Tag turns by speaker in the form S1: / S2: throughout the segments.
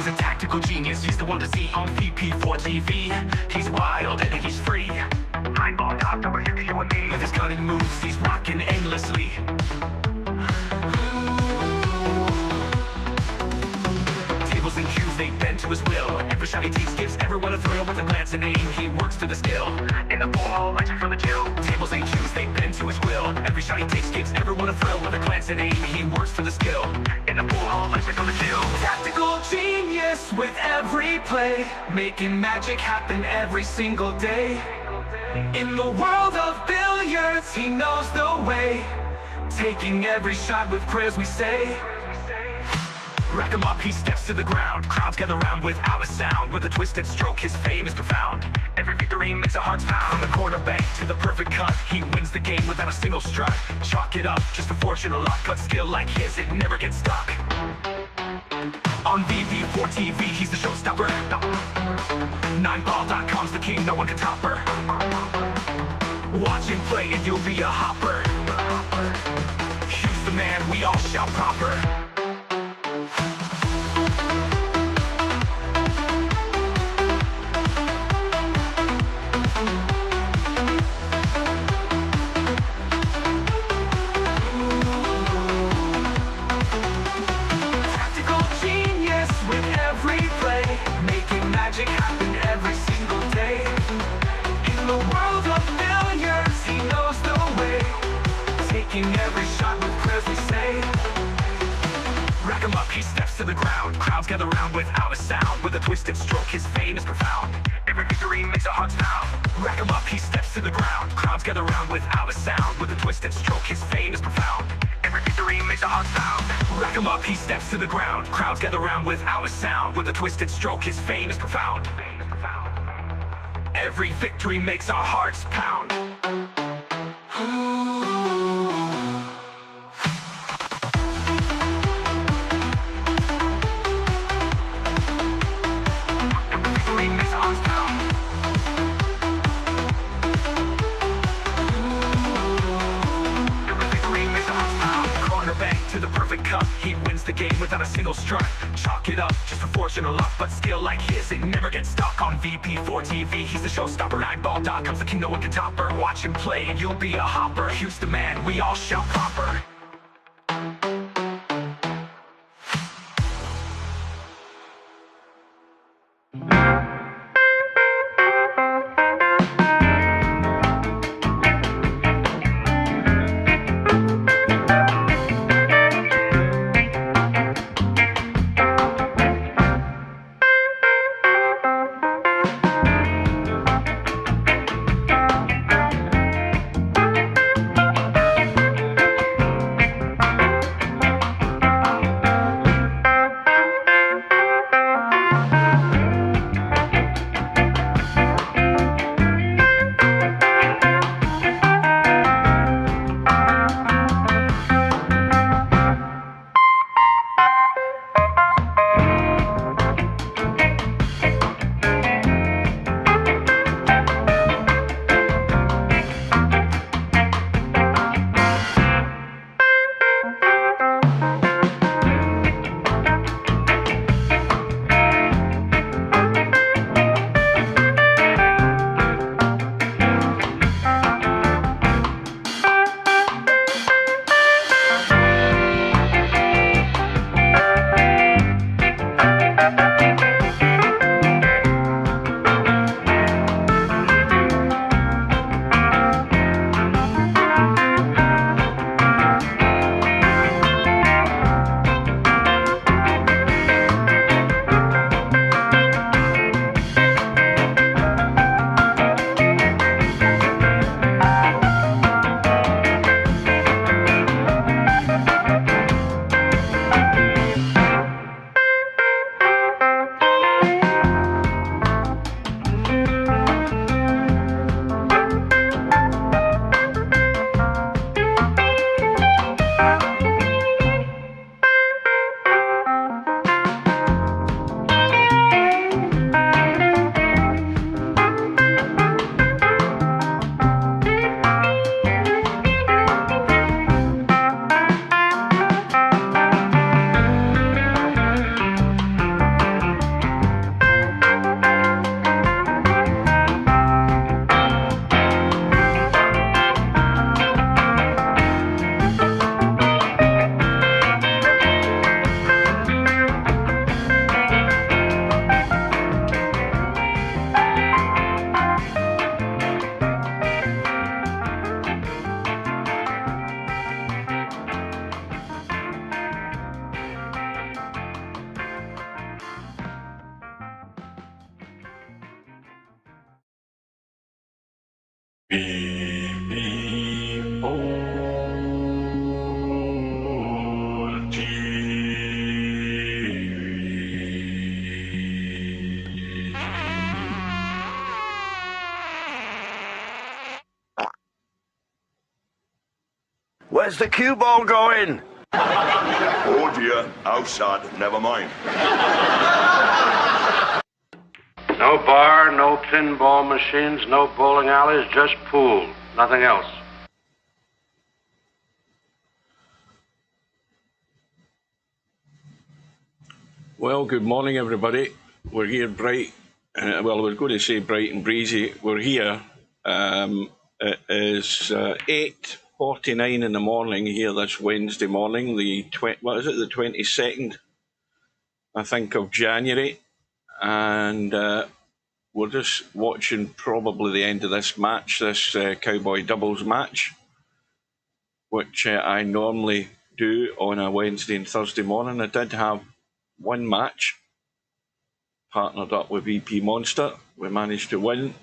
S1: He's a tactical genius, he's the one to see on VP4TV. He's wild and he's free. Eyeball top number 50, you and me. With his cunning moves, he's rocking endlessly. Tables and cues, they bend to his will. Every shot he takes gives everyone a thrill. With a glance and aim, he works to the skill. In the ball, legend from the chill. Tables and cues, they bend to his will. Every shot he takes gives everyone a thrill. With a glance and aim, he works to the skill. In the ball, legend from the chill. Tactical genius with every play, making magic happen every single day. In the world of billiards, he knows the way, taking every shot with prayers we say. Rack him up, he steps to the ground. Crowds gather round without a sound. With a twisted stroke, his fame is profound. Every victory makes our hearts pound. From the corner bank to the perfect cut, he wins the game without a single strut. Chalk it up, just a fortune or luck, but skill like his, it never gets stuck. On VP4TV, he's the showstopper. 9ball.com's the king, no one can top her. Watch him play and you'll be a hopper. He's the man, we all shout proper. Magic happen every single day. In the world of billiards, he knows the way, taking every shot with prayers we say. Rack him up, he steps to the ground. Crowds gather round without a sound. With a twisted stroke, his fame is profound. Every victory makes our hearts pound. Rack him up, he steps to the ground. Crowds gather round without a sound. With a twisted stroke, his fame is profound. Every victory makes our hearts pound. Rack him up, he steps to the ground. Crowds gather round without a sound. With a twisted stroke, his fame is profound. Every victory makes our hearts pound. To the perfect cut, he wins the game without a single strut. Chalk it up, just a fortune or luck, but skill like his, it never gets stuck. On VP4TV, he's the showstopper. 9ball.com's the king, no one can top her. Watch him play and you'll be a hopper. He's the man, we all shout proper.
S2: Where's the cue ball going?
S3: Oh dear, outside, never mind.
S4: No bar, no pinball machines, no bowling alleys, just pool. Nothing else.
S5: Well, good morning, everybody. We're here bright. Well, I was going to say bright and breezy. We're here. It is 8:49 in the morning here this Wednesday morning, the 22nd, I think, of January. And we're just watching probably the end of this match, this Cowboy doubles match, which I normally do on a Wednesday and Thursday morning. I did have one match, partnered up with VP Monster. We managed to win.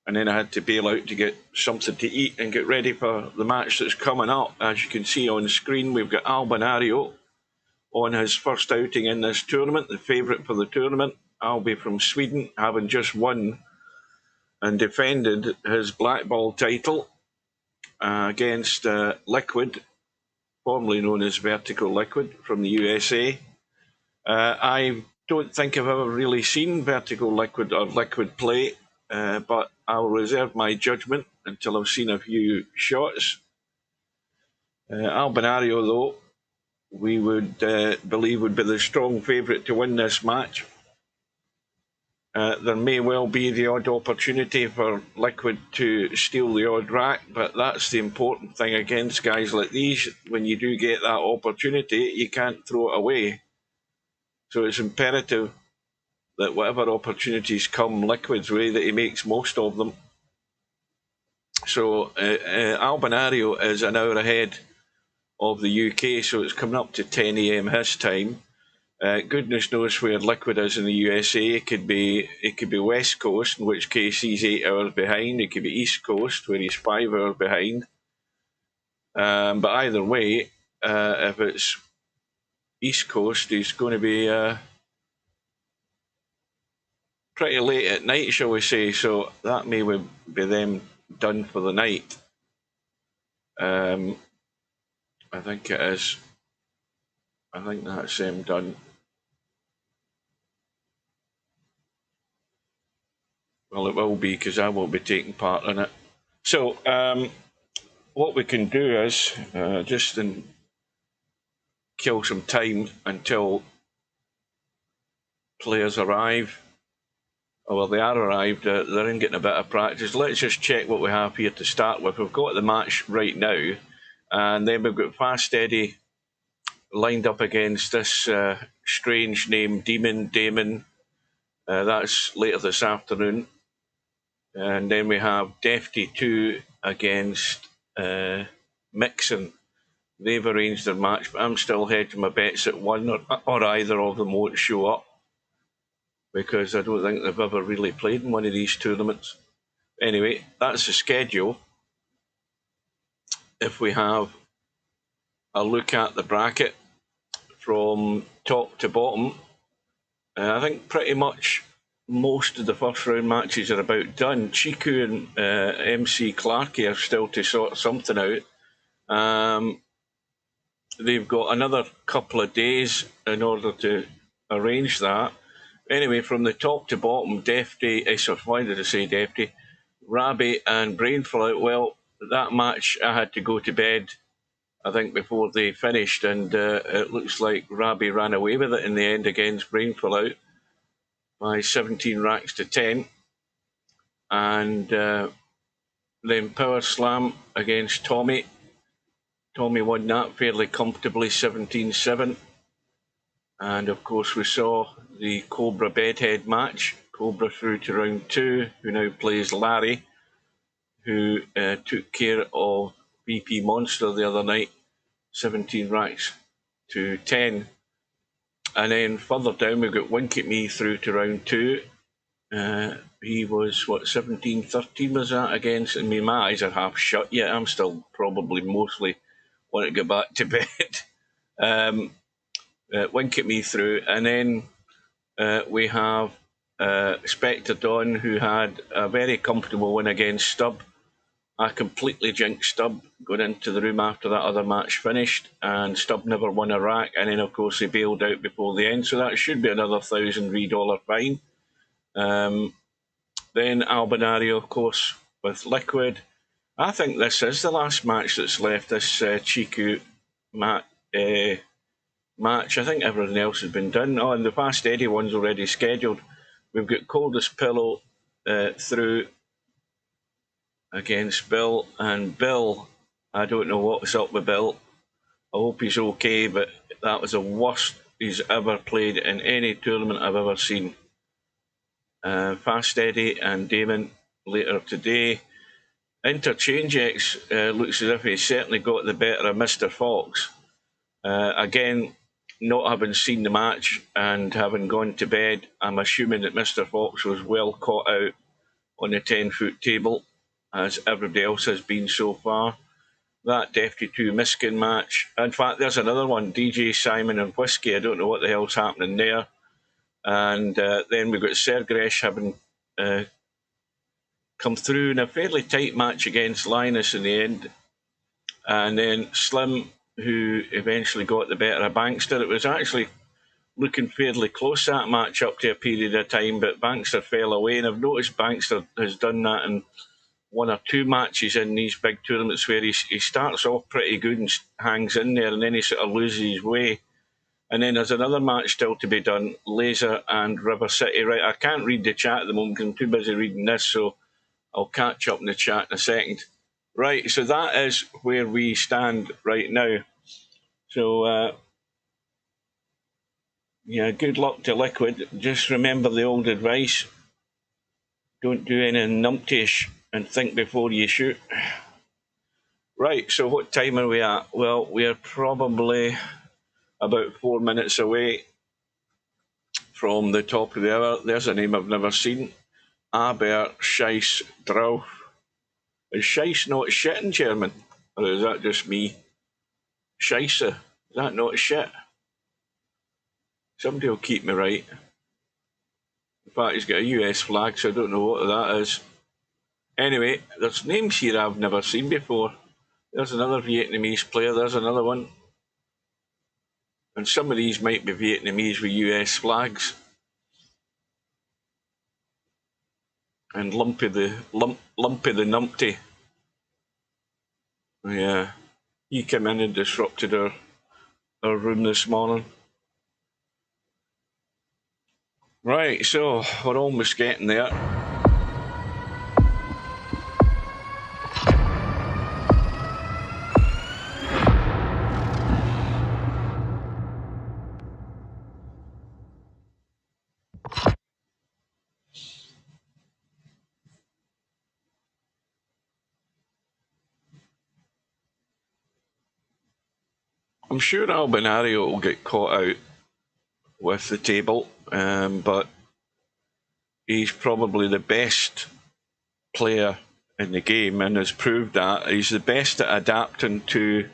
S5: And then I had to bail out to get something to eat and get ready for the match that's coming up. As you can see on the screen, we've got Albinario on his first outing in this tournament, the favourite for the tournament. Albi from Sweden, having just won and defended his black ball title against Liquid, formerly known as Vertical Liquid, from the USA. I don't think I've ever really seen Vertical Liquid or Liquid play, but I'll reserve my judgment until I've seen a few shots. Albinario, though, we would believe would be the strong favourite to win this match. There may well be the odd opportunity for Liquid to steal the odd rack, but that's the important thing against guys like these. When you do get that opportunity, you can't throw it away. So it's imperative that whatever opportunities come Liquid's way, that he makes most of them. So Albinario is an hour ahead of the UK, so it's coming up to 10 AM his time. Goodness knows where Liquid is in the USA. It could be West Coast, in which case he's 8 hours behind. It could be East Coast, where he's 5 hours behind. But either way, if it's East Coast, he's going to be pretty late at night, shall we say. So that may be them done for the night. I think it is. I think that's them done. Well, it will be, because I will be taking part in it. So what we can do is just kill some time until players arrive. Well, they are arrived. They're in getting a bit of practice. Let's just check what we have here to start with. We've got the match right now, and then we've got Fast Eddie lined up against this strange name, Damon. That's later this afternoon. And then we have Defty 2 against Mixon. They've arranged their match, but I'm still hedging my bets at one or either of them won't show up, because I don't think they've ever really played in one of these tournaments. Anyway, that's the schedule. If we have a look at the bracket from top to bottom, I think pretty much most of the first round matches are about done. Chiku and MC Clarkey are still to sort something out. They've got another couple of days in order to arrange that. Anyway, from the top to bottom, Defty, why did I say Defty? Rabbit and Brainful. Well, that match I had to go to bed, I think, before they finished, and it looks like Rabbit ran away with it in the end against Brainful Out by 17 racks to 10. And then Power Slam against Tommy. Tommy won that fairly comfortably, 17-7. And of course we saw the Cobra Bedhead match. Cobra through to round 2, who now plays Larry, who took care of VP Monster the other night, 17 racks to 10. And then further down we've got Wink at Me through to round 2. He was, 17-13 was that against? I mean, my eyes are half shut yet. I'm still probably mostly want to get back to bed. Wink at Me through. And then we have Spectre Dawn, who had a very comfortable win against Stubb. I completely jinxed Stubb going into the room after that other match finished, and Stubb never won a rack, and then of course he bailed out before the end, so that should be another $1,000 fine. Then Albinario, of course, with Liquid. I think this is the last match that's left, this Chiku match. I think everything else has been done. Oh, and the Fast Eddie one's already scheduled. We've got Coldest Pillow through against Bill. And Bill, I don't know what's up with Bill. I hope he's okay, but that was the worst he's ever played in any tournament I've ever seen. Fast Eddie and Damon later today. Interchange X looks as if he's certainly got the better of Mr. Fox. Again, not having seen the match and having gone to bed, I'm assuming that Mr. Fox was well caught out on the 10-foot table, as everybody else has been so far. That Defty 2 Miskin match. In fact, there's another one, DJ Simon and Whiskey. I don't know what the hell's happening there. And then we've got Sergresh having come through in a fairly tight match against Linus in the end. And then Slim, who eventually got the better of Bankster. It was actually looking fairly close, that match, up to a period of time, but Bankster fell away. And I've noticed Bankster has done that in one or two matches in these big tournaments where he starts off pretty good and hangs in there, and then he sort of loses his way. And then there's another match still to be done, Laser and River City. Right, I can't read the chat at the moment because I'm too busy reading this, so I'll catch up in the chat in a second. Right, so that is where we stand right now. So, yeah, good luck to Liquid. Just remember the old advice. Don't do anything numpty-ish and think before you shoot. Right, so what time are we at? Well, we're probably about 4 minutes away from the top of the hour. There's a name I've never seen. Aber Scheiss drauf. Is Scheiss not shit in German? Or is that just me? Scheisse. Is that not shit? Somebody will keep me right. In fact, he's got a US flag, so I don't know what that is. Anyway, there's names here I've never seen before. There's another Vietnamese player. There's another one. And some of these might be Vietnamese with US flags. And Lumpy the Numpty. Yeah, he came in and disrupted our room this morning. Right, so we're almost getting there. I'm sure Albinario will get caught out with the table, but he's probably the best player in the game and has proved that. He's the best at adapting to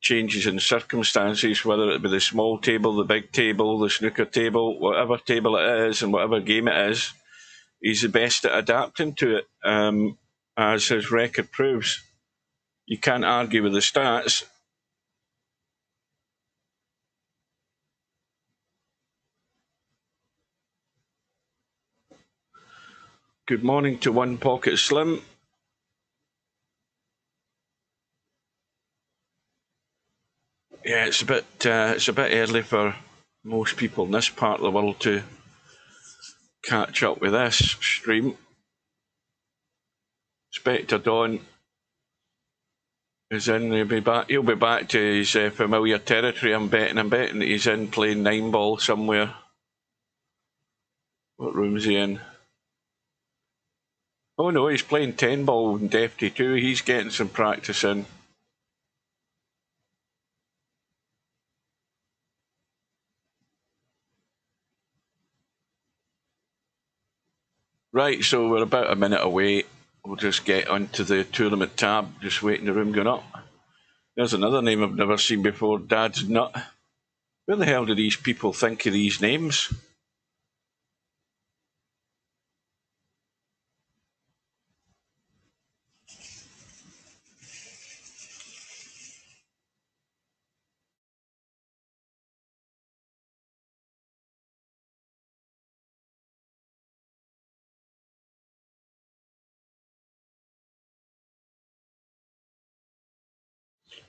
S5: changes in circumstances, whether it be the small table, the big table, the snooker table, whatever table it is and whatever game it is. He's the best at adapting to it, as his record proves. You can't argue with the stats. Good morning to One Pocket Slim. Yeah, it's a bit early for most people in this part of the world to catch up with this stream. Spectre Dawn is in. He'll be back to his familiar territory. I'm betting that he's in playing 9-ball somewhere. What room is he in? Oh no, he's playing 10-ball in Defty 2. He's getting some practice in. Right, so we're about a minute away. We'll just get onto the tournament tab, just waiting the room going up. There's another name I've never seen before, Dad's Nut. Where the hell do these people think of these names?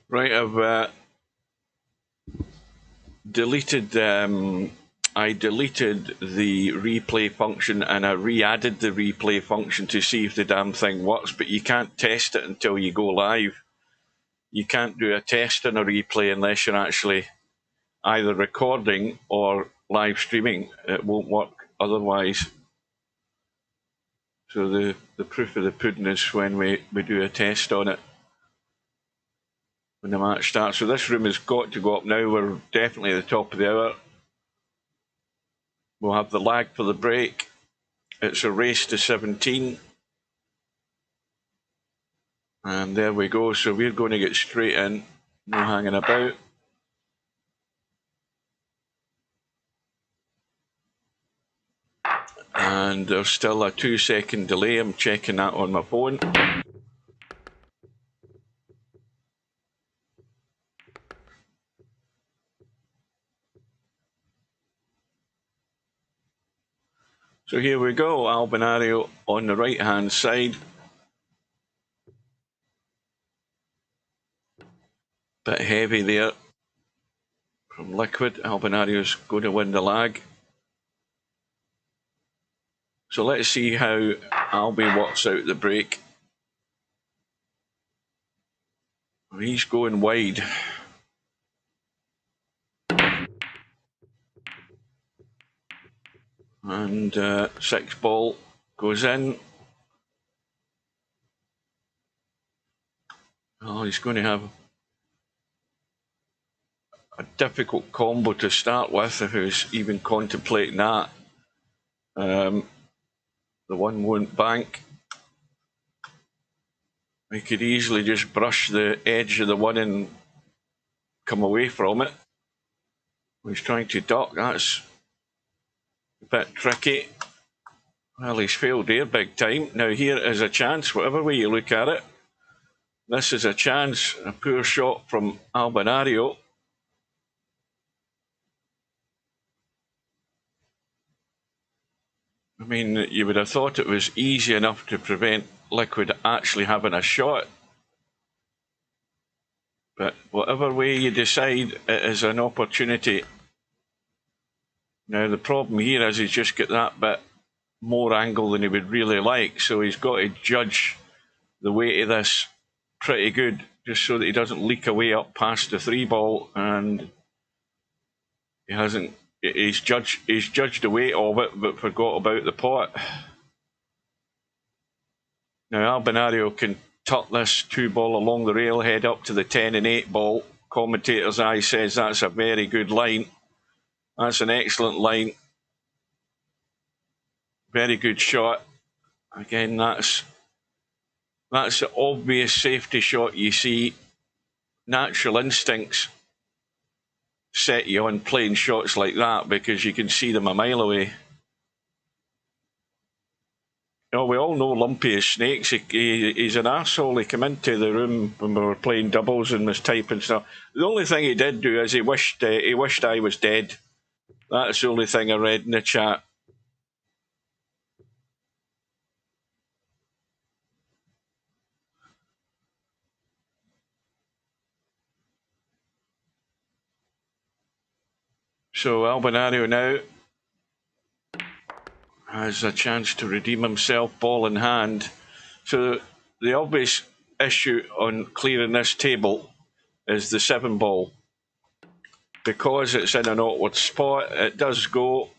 S5: Right, I've deleted. I deleted the replay function and I re-added the replay function to see if the damn thing works. But you can't test it until you go live. You can't do a test on a replay unless you're actually either recording or live streaming. It won't work otherwise. So the proof of the pudding is when we do a test on it when the match starts. So this room has got to go up now. We're definitely at the top of the hour. We'll have the lag for the break. It's a race to 17. And there we go. So we're going to get straight in. No hanging about. And there's still a 2-second delay. I'm checking that on my phone. So here we go, Albinario on the right hand side. Bit heavy there from Liquid. Albinario's going to win the lag. So let's see how Albi works out the break. He's going wide. And 6 ball goes in. Oh, he's going to have a difficult combo to start with if he was even contemplating that. The one won't bank. He could easily just brush the edge of the one and come away from it. He's trying to duck. That's a bit tricky. Well, he's failed here big time. Now here is a chance, whatever way you look at it. This is a chance. A poor shot from Albinario. I mean, you would have thought it was easy enough to prevent Liquid actually having a shot. But whatever way you decide, it is an opportunity. Now, the problem here is he's just got that bit more angle than he would really like. So he's got to judge the weight of this pretty good, just so that he doesn't leak away up past the 3 ball. And he hasn't. He's judged the weight of it, but forgot about the pot. Now Albinario can tuck this 2 ball along the rail, head up to the 10 and 8 ball. Commentator's eye says that's a very good line. That's an excellent line. Very good shot. Again, that's the obvious safety shot you see. Natural instincts set you on playing shots like that because you can see them a mile away. You know, we all know Lumpy is snakes. He's an arsehole. He came into the room when we were playing doubles and was typing stuff. The only thing he did do is he wished I was dead. That's the only thing I read in the chat. So Albinario now has a chance to redeem himself, ball in hand. So the obvious issue on clearing this table is the 7 ball. Because it's in an awkward spot, it does go.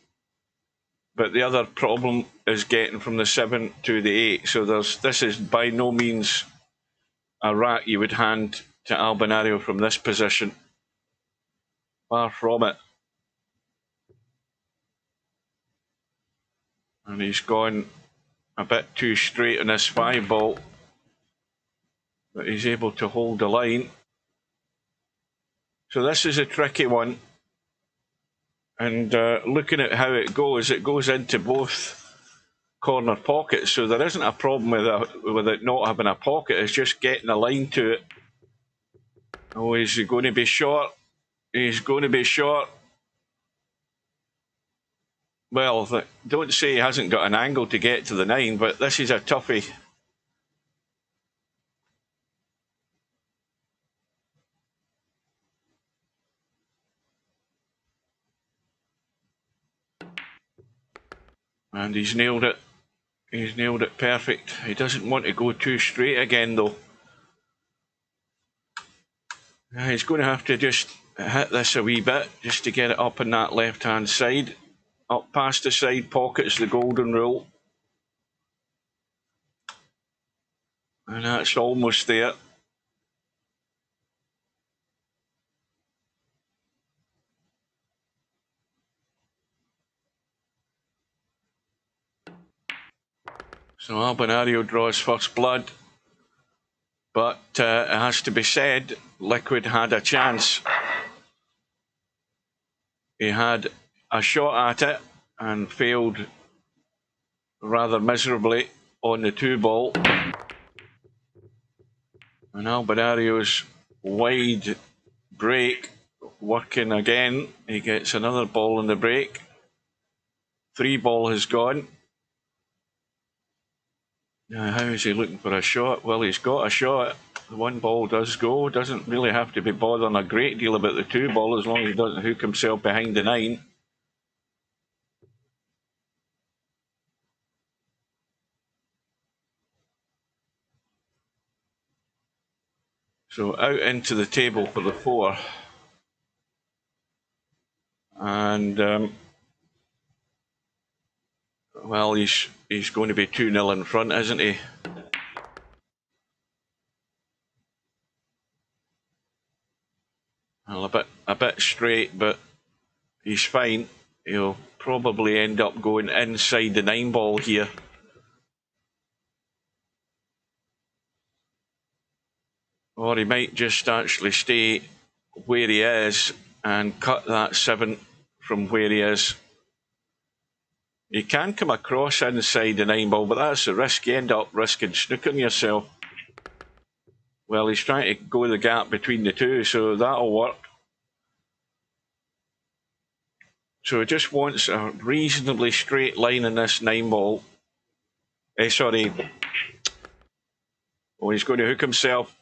S5: But the other problem is getting from the 7 to the 8. So this is by no means a rack you would hand to Albinario from this position. Far from it. And he's gone a bit too straight on this 5 ball. But he's able to hold the line. So this is a tricky one. And looking at how it goes into both corner pockets. So there isn't a problem with it not having a pocket. It's just getting a line to it. Oh, is he going to be short? He's going to be short. Well, don't say he hasn't got an angle to get to the 9, but this is a toughie. And he's nailed it. He's nailed it perfect. He doesn't want to go too straight again, though. He's going to have to just hit this a wee bit just to get it up on that left-hand side. Up past the side pocket's the golden rule. And that's almost there. So Albinario draws first blood. But it has to be said, Liquid had a chance. He had a shot at it and failed rather miserably on the 2-ball. And Albinario's wide break working again. He gets another ball in the break. 3-ball has gone. Now, how is he looking for a shot? Well, he's got a shot. The 1-ball does go. Doesn't really have to be bothering a great deal about the 2-ball as long as he doesn't hook himself behind the 9. So out into the table for the 4. And, well, he's going to be 2-0 in front, isn't he? Well, a bit straight, but he's fine. He'll probably end up going inside the 9-ball here. Or he might just actually stay where he is and cut that 7 from where he is. You can come across inside the 9-ball, but that's a risk. You end up risking snooking yourself. Well, he's trying to go the gap between the 2, so that'll work. So he just wants a reasonably straight line in this 9-ball. Sorry. Oh, he's going to hook himself.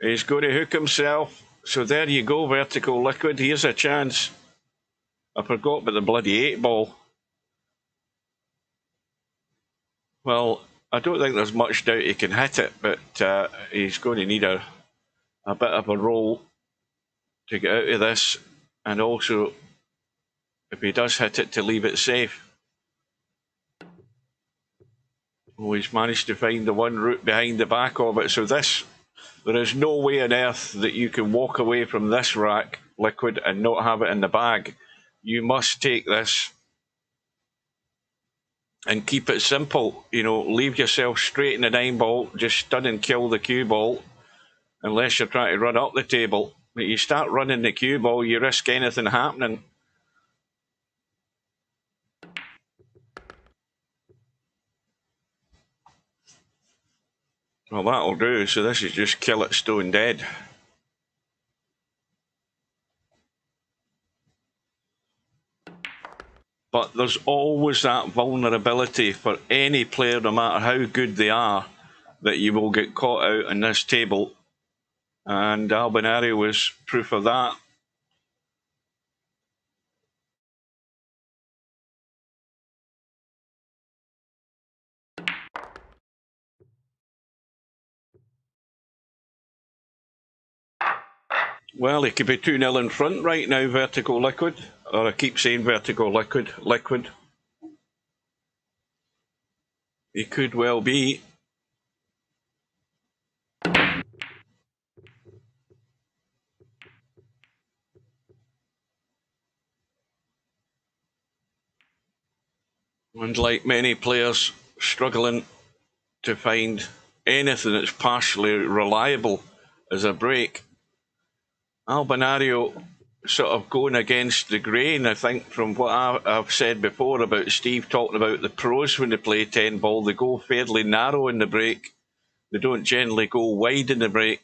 S5: He's going to hook himself. So there you go, Vertical Liquid. Here's a chance. I forgot about the bloody 8-ball. Well, I don't think there's much doubt he can hit it, but he's going to need a bit of a roll to get out of this. And also, if he does hit it, to leave it safe. Oh, he's managed to find the 1 route behind the back of it. So there is no way on earth that you can walk away from this rack, Liquid, and not have it in the bag. You must take this and keep it simple. You know, leave yourself straight in the 9-ball, just stun and kill the cue ball, unless you're trying to run up the table. But you start running the cue ball, you risk anything happening. Well, that'll do. So this is just kill it stone dead. But there's always that vulnerability for any player, no matter how good they are, that you will get caught out on this table. And Albinario was proof of that. Well, he could be 2-0 in front right now, Vertical Liquid. Or I keep saying Vertical Liquid. He could well be. And like many players, struggling to find anything that's partially reliable as a break. Albinario sort of going against the grain, I think, from what I've said before about Steve talking about the pros when they play 10-ball. They go fairly narrow in the break. They don't generally go wide in the break.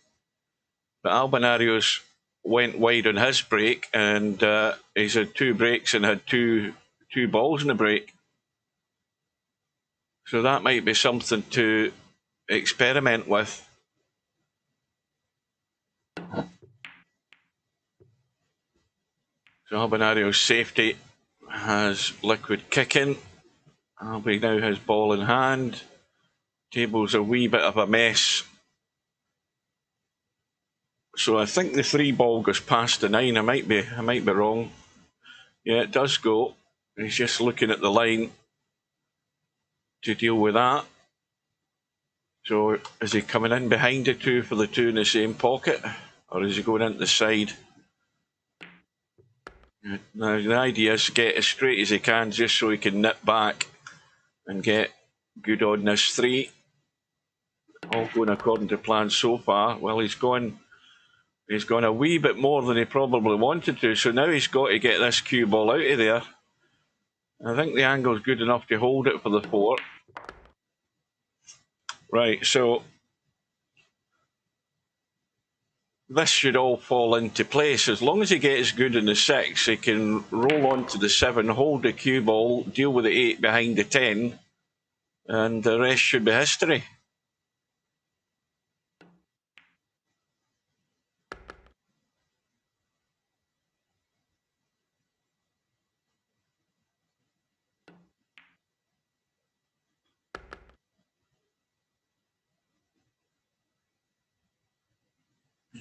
S5: But Albinario's went wide on his break, and he's had 2 breaks and had two balls in the break. So that might be something to experiment with. So Albinario's safety has liquid kicking. Albie now has ball in hand. Table's a wee bit of a mess. So I think the 3 ball goes past the 9. I might be wrong. Yeah, it does go. He's just looking at the line to deal with that. So is he coming in behind the 2 for the 2 in the same pocket, or is he going into the side? Now the idea is to get as straight as he can, just so he can nip back and get good on this 3. All going according to plan so far. Well, he's gone a wee bit more than he probably wanted to, so now he's got to get this cue ball out of there. I think the angle's good enough to hold it for the 4. Right, so this should all fall into place. As long as he gets good in the 6, he can roll on to the 7, hold the cue ball, deal with the 8 behind the 10, and the rest should be history.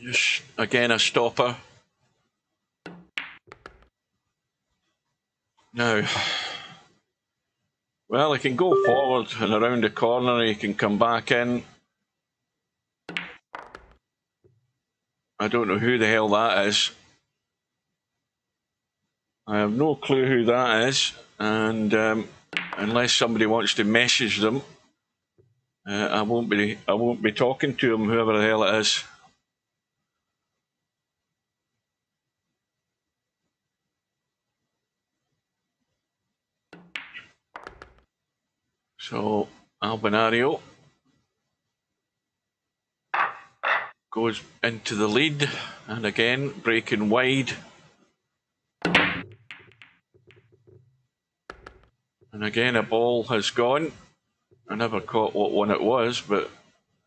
S5: Just again a stopper. Now, well, he can go forward and around the corner, he can come back in. I don't know who the hell that is. I have no clue who that is, and unless somebody wants to message them, I won't be talking to him, whoever the hell it is. So Albinario goes into the lead, and again breaking wide. And again a ball has gone. I never caught what one it was, but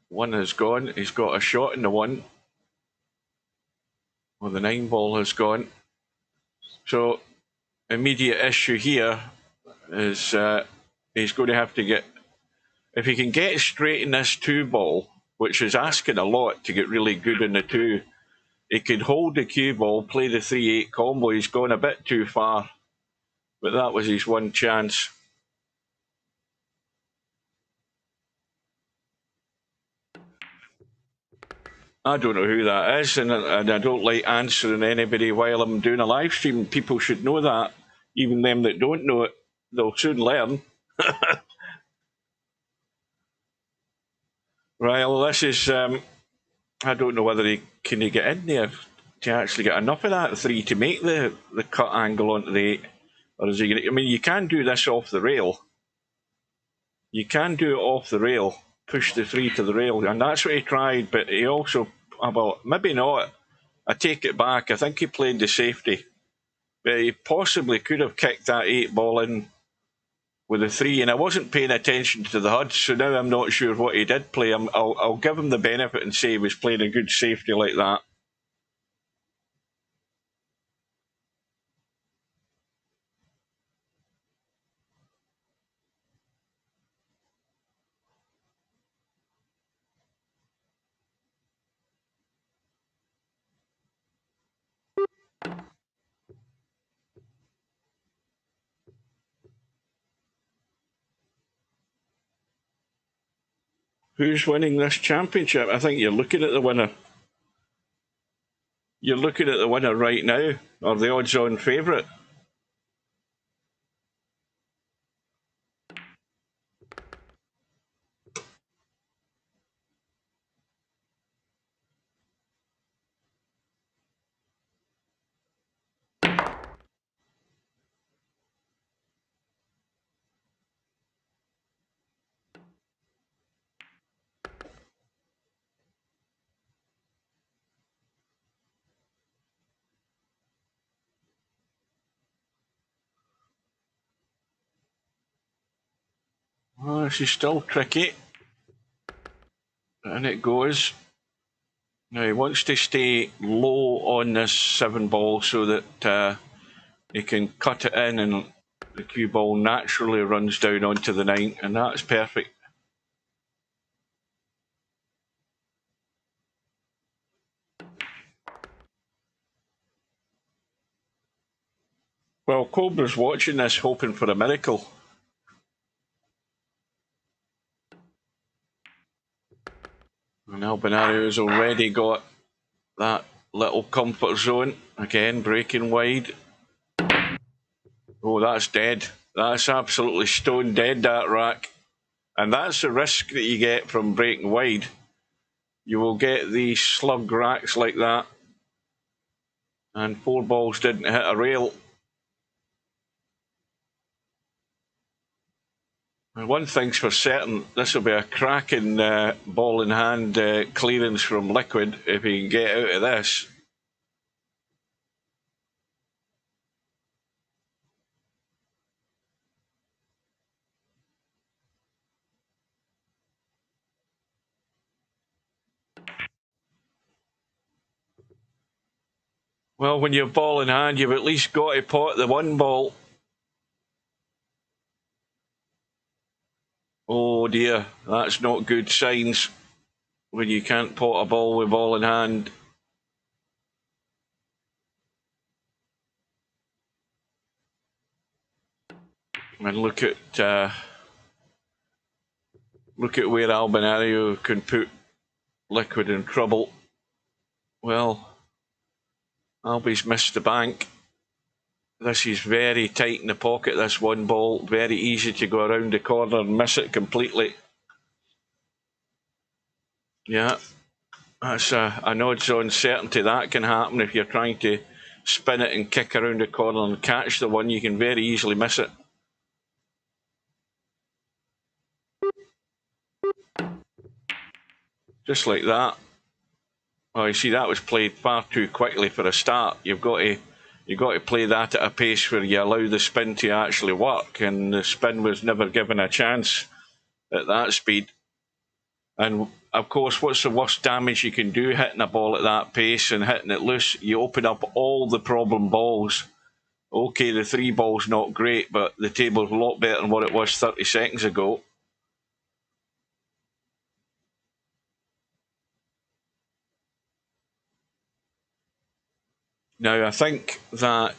S5: one has gone. He's got a shot in the 1. Well, the 9 ball has gone. So immediate issue here is he's going to have to get, if he can get straight in this 2 ball, which is asking a lot to get really good in the 2, he can hold the cue ball, play the 3-8 combo. He's gone a bit too far, but that was his one chance. I don't know who that is, and I don't like answering anybody while I'm doing a live stream. People should know that. Even them that don't know it, they'll soon learn. Right, well, this is, I don't know whether can he get in there to actually get enough of that 3 to make the cut angle onto the 8, or is he going to, I mean, you can do this off the rail. You can do it off the rail, push the 3 to the rail, and that's what he tried, but he also, well, maybe not. I take it back. I think he played the safety, but he possibly could have kicked that 8 ball in with a 3, and I wasn't paying attention to the HUD, so now I'm not sure what he did play. I'll give him the benefit and say he was playing a good safety like that. Who's winning this championship? I think you're looking at the winner. You're looking at the winner right now, or the odds-on favourite. Oh, she's still tricky. And it goes. Now he wants to stay low on this 7 ball so that you can cut it in and the cue ball naturally runs down onto the 9, and that's perfect. Well, Cobra's watching this, hoping for a miracle. And Albinario's already got that little comfort zone. Again, breaking wide. Oh, that's dead. That's absolutely stone dead, that rack. And that's the risk that you get from breaking wide. You will get these slug racks like that. And 4 balls didn't hit a rail. And one thing's for certain, this will be a cracking ball in hand clearance from Liquid if he can get out of this. Well, when you've ball in hand, you've at least got to pot the 1 ball. Oh dear, that's not good signs when you can't pot a ball with ball in hand. And look at where Albinario can put Liquid in trouble. Well, Albi's missed the bank. This is very tight in the pocket, this 1 ball. Very easy to go around the corner and miss it completely. Yeah, that's an odds-on certainty that can happen if you're trying to spin it and kick around the corner and catch the 1. You can very easily miss it. Just like that. Oh, you see, that was played far too quickly for a start. You've got to play that at a pace where you allow the spin to actually work, and the spin was never given a chance at that speed. And of course, what's the worst damage you can do hitting a ball at that pace and hitting it loose? You open up all the problem balls. Okay, the 3 ball's not great, but the table's a lot better than what it was 30 seconds ago. Now, I think that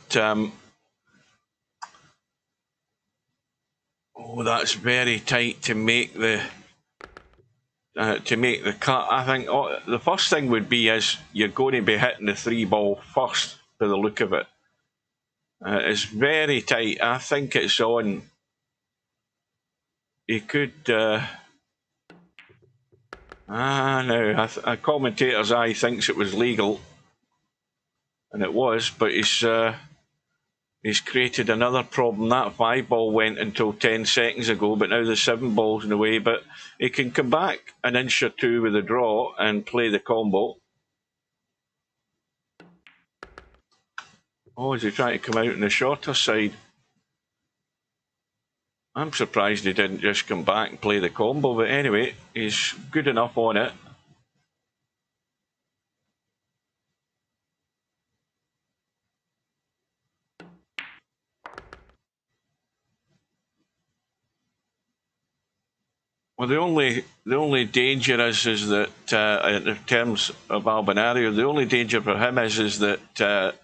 S5: oh, that's very tight to make the cut. I think the first thing would be is you're going to be hitting the 3 ball first, by the look of it. It's very tight. I think it's on. He could. No, a commentator's eye thinks it was legal, and it was, but he's created another problem. That 5 ball went until 10 seconds ago, but now the 7 ball's in the way. But he can come back an inch or 2 with a draw and play the combo. Oh, is he trying to come out on the shorter side? I'm surprised he didn't just come back and play the combo, but anyway, he's good enough on it. Well, the only danger is that in terms of Albinario, the only danger for him is that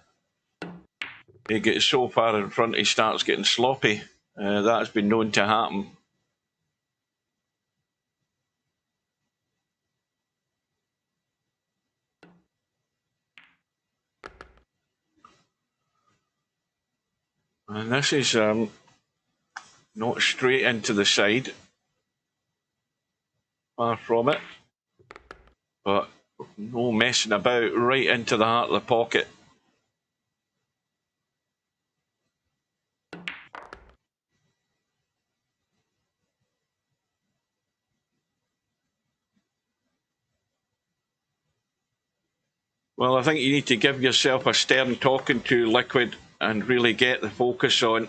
S5: he gets so far in front he starts getting sloppy. That's been known to happen. And this is not straight into the side. Far from it. But no messing about, right into the heart of the pocket. Well, I think you need to give yourself a stern talking to, Liquid, and really get the focus on.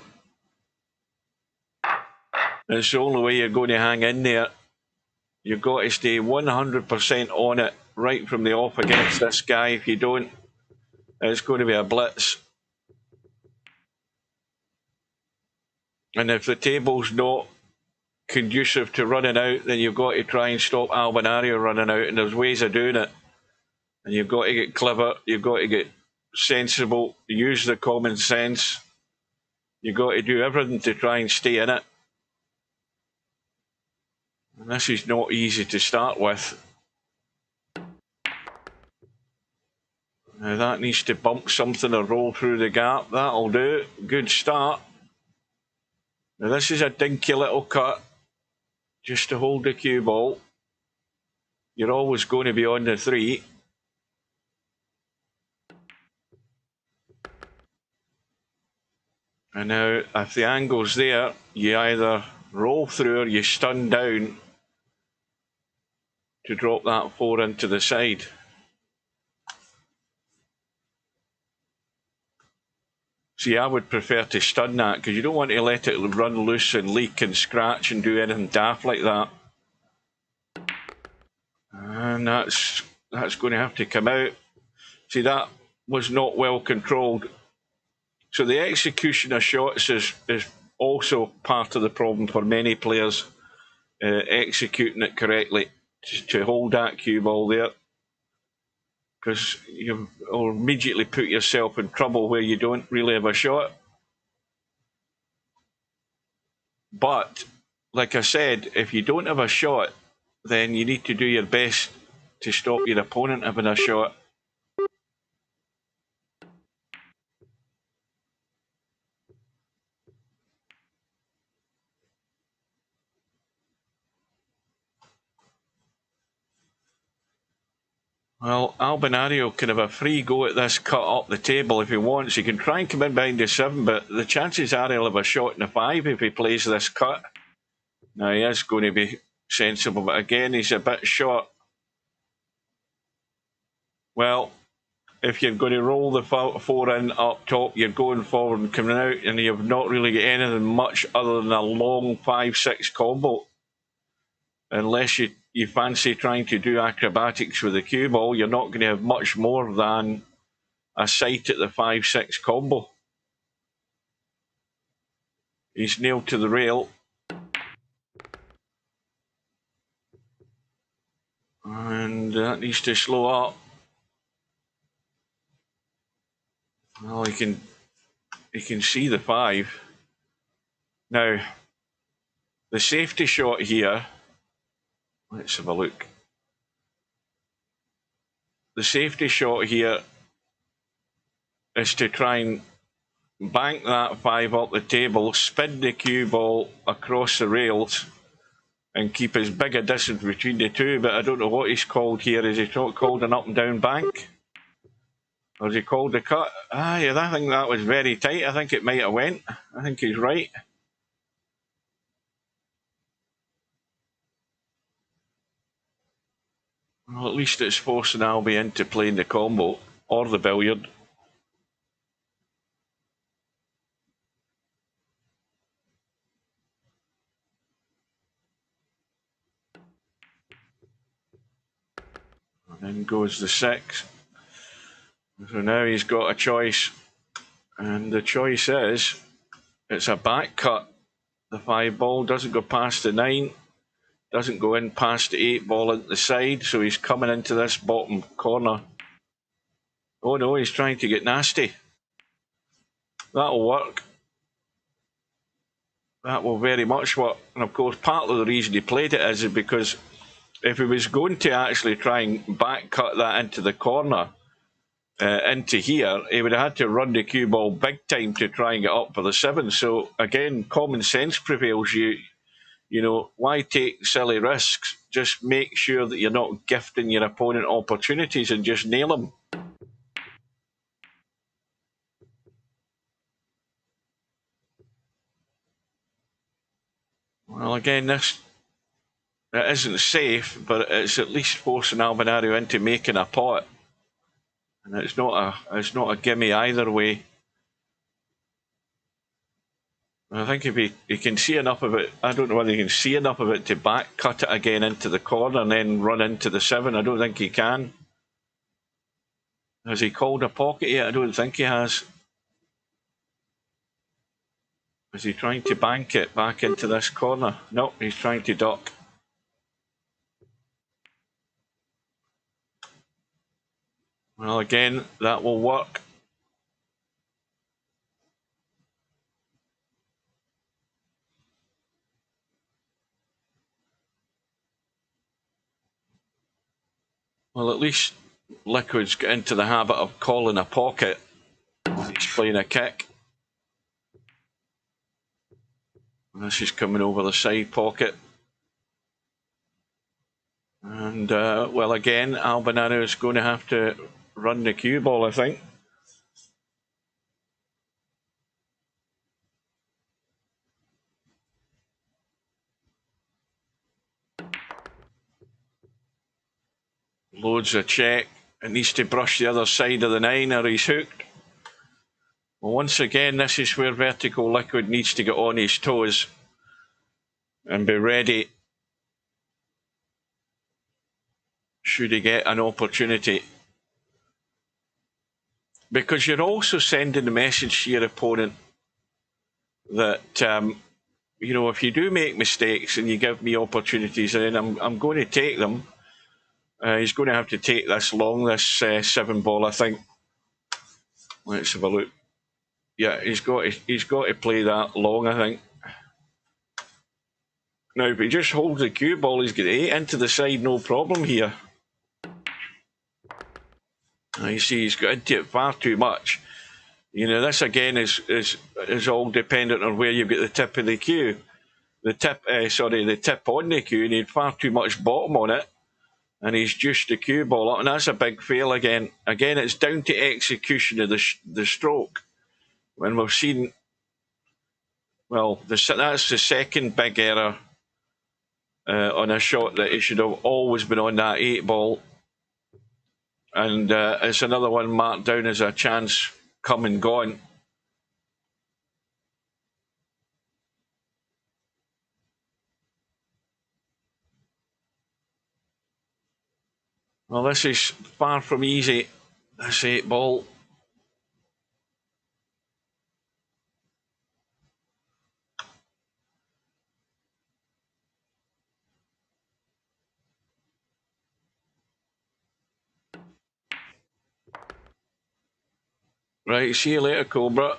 S5: It's the only way you're going to hang in there. You've got to stay 100% on it right from the off against this guy. If you don't, it's going to be a blitz. And if the table's not conducive to running out, then you've got to try and stop Albinario running out, and there's ways of doing it. And you've got to get clever, you've got to get sensible, use the common sense. You've got to do everything to try and stay in it. And this is not easy to start with. Now that needs to bump something or roll through the gap. That'll do. Good start. Now this is a dinky little cut just to hold the cue ball. You're always going to be on the 3. And now if the angle's there, you either roll through or you stun down to drop that 4 into the side. See, I would prefer to stun that because you don't want to let it run loose and leak and scratch and do anything daft like that. And that's going to have to come out. See, that was not well controlled. So the execution of shots is also part of the problem for many players, executing it correctly to hold that cue ball there. Because you'll immediately put yourself in trouble where you don't really have a shot. But, like I said, if you don't have a shot, then you need to do your best to stop your opponent having a shot. Well, Albinario can have a free go at this cut up the table if he wants. He can try and come in behind the 7, but the chances are he'll have a shot in the 5 if he plays this cut. Now, he is going to be sensible, but again, he's a bit short. Well, if you're going to roll the 4 in up top, you're going forward and coming out, and you've not really got anything much other than a long 5-6 combo. Unless you fancy trying to do acrobatics with the cue ball, you're not going to have much more than a sight at the 5-6 combo. He's nailed to the rail. And that needs to slow up. Well, he can see the 5. Now, the safety shot here, let's have a look. The safety shot here is to try and bank that 5 up the table, spin the cue ball across the rails, and keep as big a distance between the 2. But I don't know what he's called here. Is he called an up and down bank? Or is he called a cut? Yeah, I think that was very tight. I think it might have went. I think he's right. Well, at least it's forcing Albie into playing the combo or the billiard. And then goes the 6. So now he's got a choice. And the choice is, it's a back cut. The 5 ball doesn't go past the 9. Doesn't go in past the 8 ball at the side. So he's coming into this bottom corner. Oh no, he's trying to get nasty. That'll work. That will very much work. And of course, part of the reason he played it is because if he was going to actually try and back cut that into the corner, into here, he would have had to run the cue ball big time to try and get up for the 7. So again, common sense prevails. You know, why take silly risks? Just make sure that you're not gifting your opponent opportunities and just nail them. Well, again, it isn't safe, but it's at least forcing Albinario into making a pot. And it's not a gimme either way. I think if he can see enough of it, I don't know whether he can see enough of it to back cut it again into the corner and then run into the 7. I don't think he can. Has he called a pocket yet? I don't think he has. Is he trying to bank it back into this corner? Nope, he's trying to duck. Well, again, that will work. Well, at least Liquid's got into the habit of calling a pocket when he's playing a kick. This is coming over the side pocket. And, well, again, Albinario is going to have to run the cue ball, I think. Loads of check. It needs to brush the other side of the 9 or he's hooked. Well, once again, this is where Vertical Liquid needs to get on his toes and be ready should he get an opportunity. Because you're also sending a message to your opponent that, you know, if you do make mistakes and you give me opportunities, then I'm going to take them. He's going to have to take this long, this 7 ball, I think. Let's have a look. Yeah, he's got to play that long, I think. Now, if he just holds the cue ball, he's got 8 into the side, no problem here. Now, you see, he's got into it far too much. You know, this again is all dependent on where you've got the tip of the cue. The tip on the cue, and he had far too much bottom on it. And he's juiced the cue ball up, and that's a big fail again. Again, it's down to execution of the stroke. When we've seen, well, that's the second big error on a shot that he should have always been on that 8 ball. And it's another one marked down as a chance come and gone. Well, this is far from easy, this 8 ball. Right, see you later, Cobra.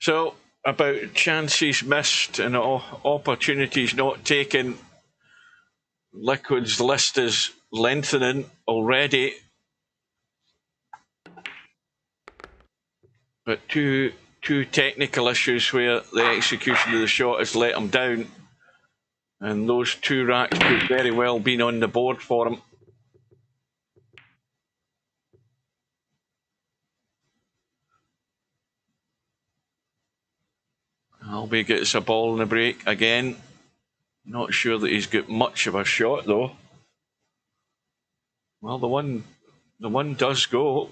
S5: So, about chances missed and opportunities not taken, Liquid's list is lengthening already. But two technical issues where the execution of the shot has let him down. And those 2 racks could very well been on the board for him. Albie gets a ball in the break again. Not sure that he's got much of a shot though. Well, the one does go.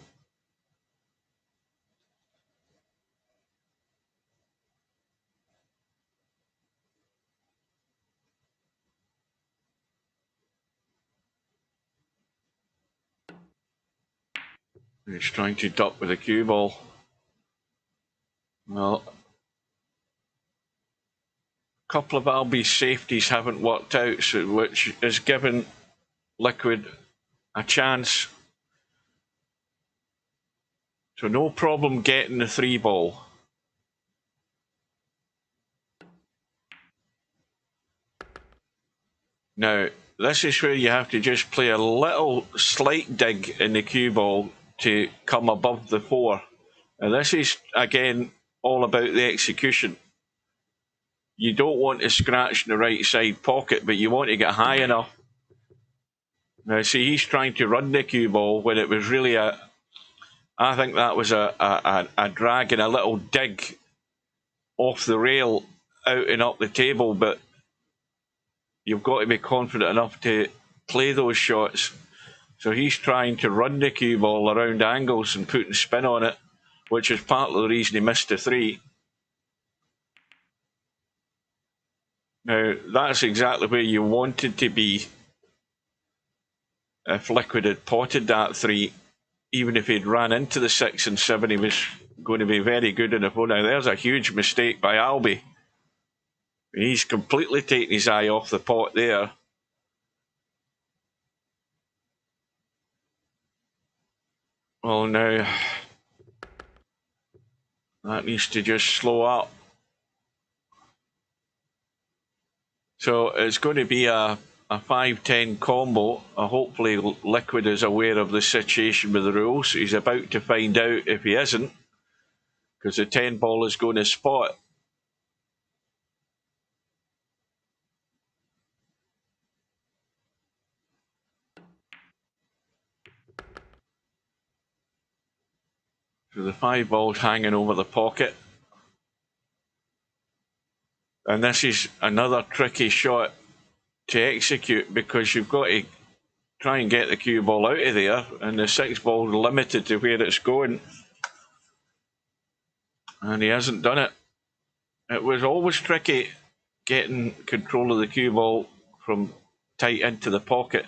S5: He's trying to duck with a cue ball. Well, a couple of Albie's safeties haven't worked out, which has given Liquid a chance. So no problem getting the 3 ball. Now, this is where you have to just play a little slight dig in the cue ball to come above the 4. And this is, again, all about the execution. You don't want to scratch in the right side pocket, but you want to get high enough. Now, see, he's trying to run the cue ball when it was really I think that was a drag and a little dig off the rail out and up the table, but you've got to be confident enough to play those shots. So he's trying to run the cue ball around angles and putting spin on it, which is part of the reason he missed the 3. Now, that's exactly where you wanted to be if Liquid had potted that 3. Even if he'd ran into the 6 and 7, he was going to be very good in the phone. Now, there's a huge mistake by Albie. He's completely taken his eye off the pot there. Well, now, that needs to just slow up. So it's going to be a 5-10 combo. Hopefully Liquid is aware of the situation with the rules. He's about to find out if he isn't, because the 10 ball is going to spot. So the 5 ball's hanging over the pocket. And this is another tricky shot to execute, because you've got to try and get the cue ball out of there, and the 6 ball is limited to where it's going. And he hasn't done it. It was always tricky getting control of the cue ball from tight into the pocket.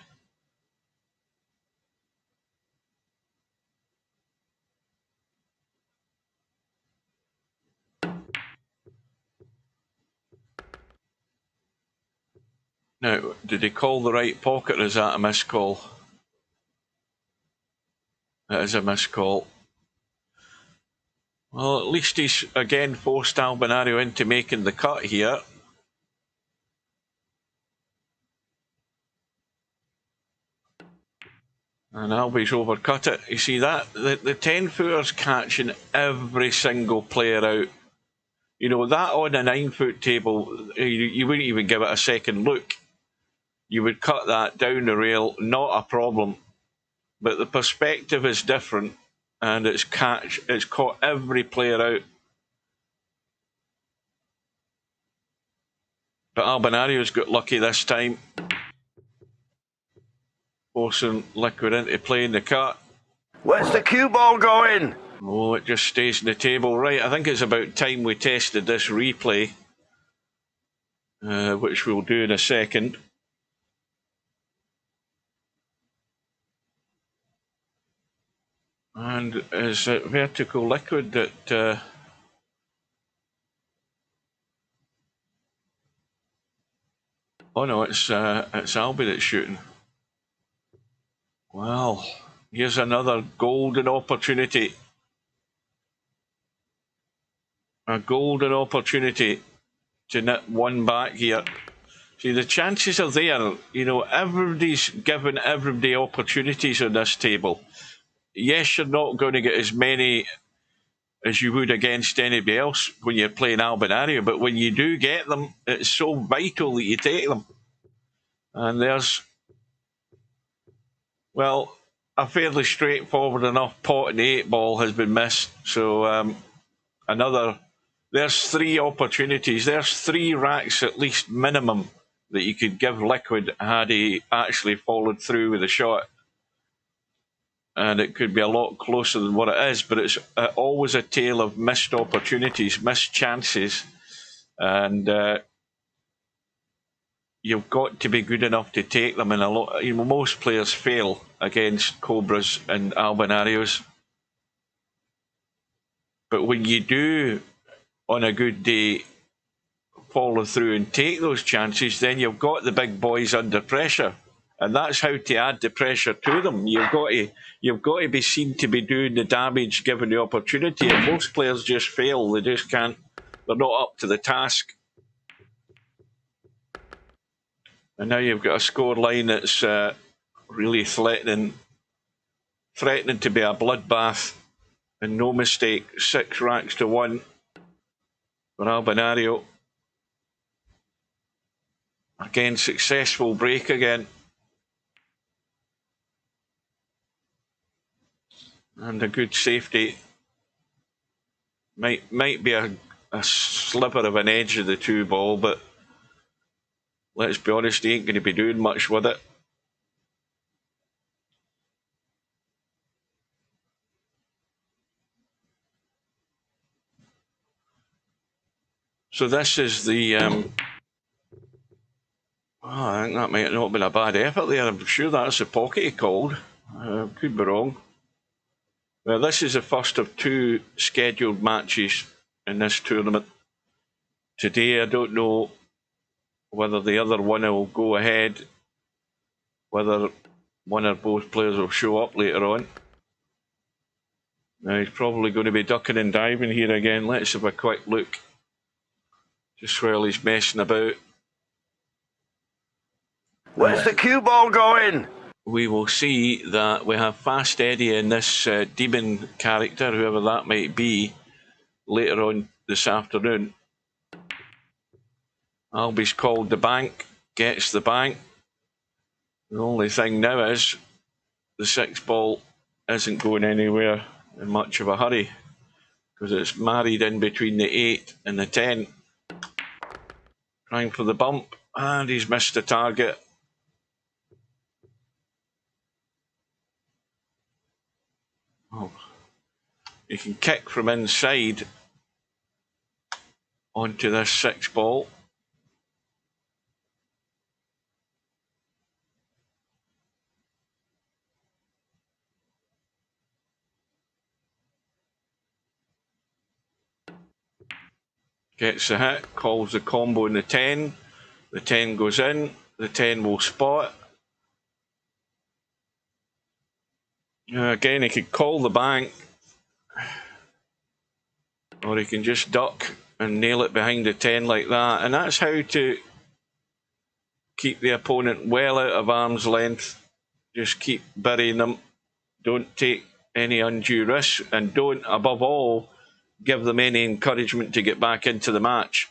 S5: Now, did he call the right pocket, or is that a missed call? It is a missed call. Well, at least he's again forced Albinario into making the cut here. And Albie's overcut it. You see that? The 10-footer's catching every single player out. You know, that on a 9-foot table, you wouldn't even give it a second look. You would cut that down the rail, not a problem. But the perspective is different, and it's caught every player out. But Albinario's got lucky this time, forcing Liquid into playing the cut.
S3: Where's the cue ball going?
S5: Oh, it just stays on the table. Right, I think it's about time we tested this replay, which we'll do in a second. And is it Vertical Liquid that... Oh no, it's Albie that's shooting. Well, here's another golden opportunity. A golden opportunity to nip one back here. See, the chances are there. You know, everybody's given everybody opportunities on this table. Yes, you're not going to get as many as you would against anybody else when you're playing Albinario, but when you do get them, it's so vital that you take them. And there's, well, a fairly straightforward enough pot in the 8 ball has been missed. So there's 3 opportunities. There's 3 racks at least minimum that you could give Liquid had he actually followed through with the shot. And it could be a lot closer than what it is, but it's always a tale of missed opportunities, missed chances, and you've got to be good enough to take them. And most players fail against Cobras and Albinarios, but when you do, on a good day, follow through and take those chances, then you've got the big boys under pressure. And that's how to add the pressure to them. You've got to be seen to be doing the damage given the opportunity. And most players just fail. They just can't. They're not up to the task. And now you've got a score line that's really threatening to be a bloodbath. And no mistake, 6 racks to 1 for Albinario. Again, successful break again. And a good safety. Might be a sliver of an edge of the 2 ball, but let's be honest, he ain't going to be doing much with it. So this is the... I think that might not have been a bad effort there. I'm sure that's the pocket he called. Could be wrong. Well, this is the first of 2 scheduled matches in this tournament. Today, I don't know whether the other one will go ahead, whether one or both players will show up later on. Now, he's probably going to be ducking and diving here again. Let's have a quick look, just while he's messing about.
S2: Where's the cue ball going?
S5: We will see that we have Fast Eddie in this demon character, whoever that might be, later on this afternoon. Albie's called the bank, gets the bank. The only thing now is the 6 ball isn't going anywhere in much of a hurry because it's married in between the 8 and the 10. Trying for the bump, and he's missed the target. Oh, he can kick from inside onto this 6 ball. Gets the hit, calls the combo in the 10. The 10 goes in, the 10 will spot. Again, he could call the bank, or he can just duck and nail it behind the 10 like that. And that's how to keep the opponent well out of arm's length. Just keep burying them. Don't take any undue risks, and don't, above all, give them any encouragement to get back into the match.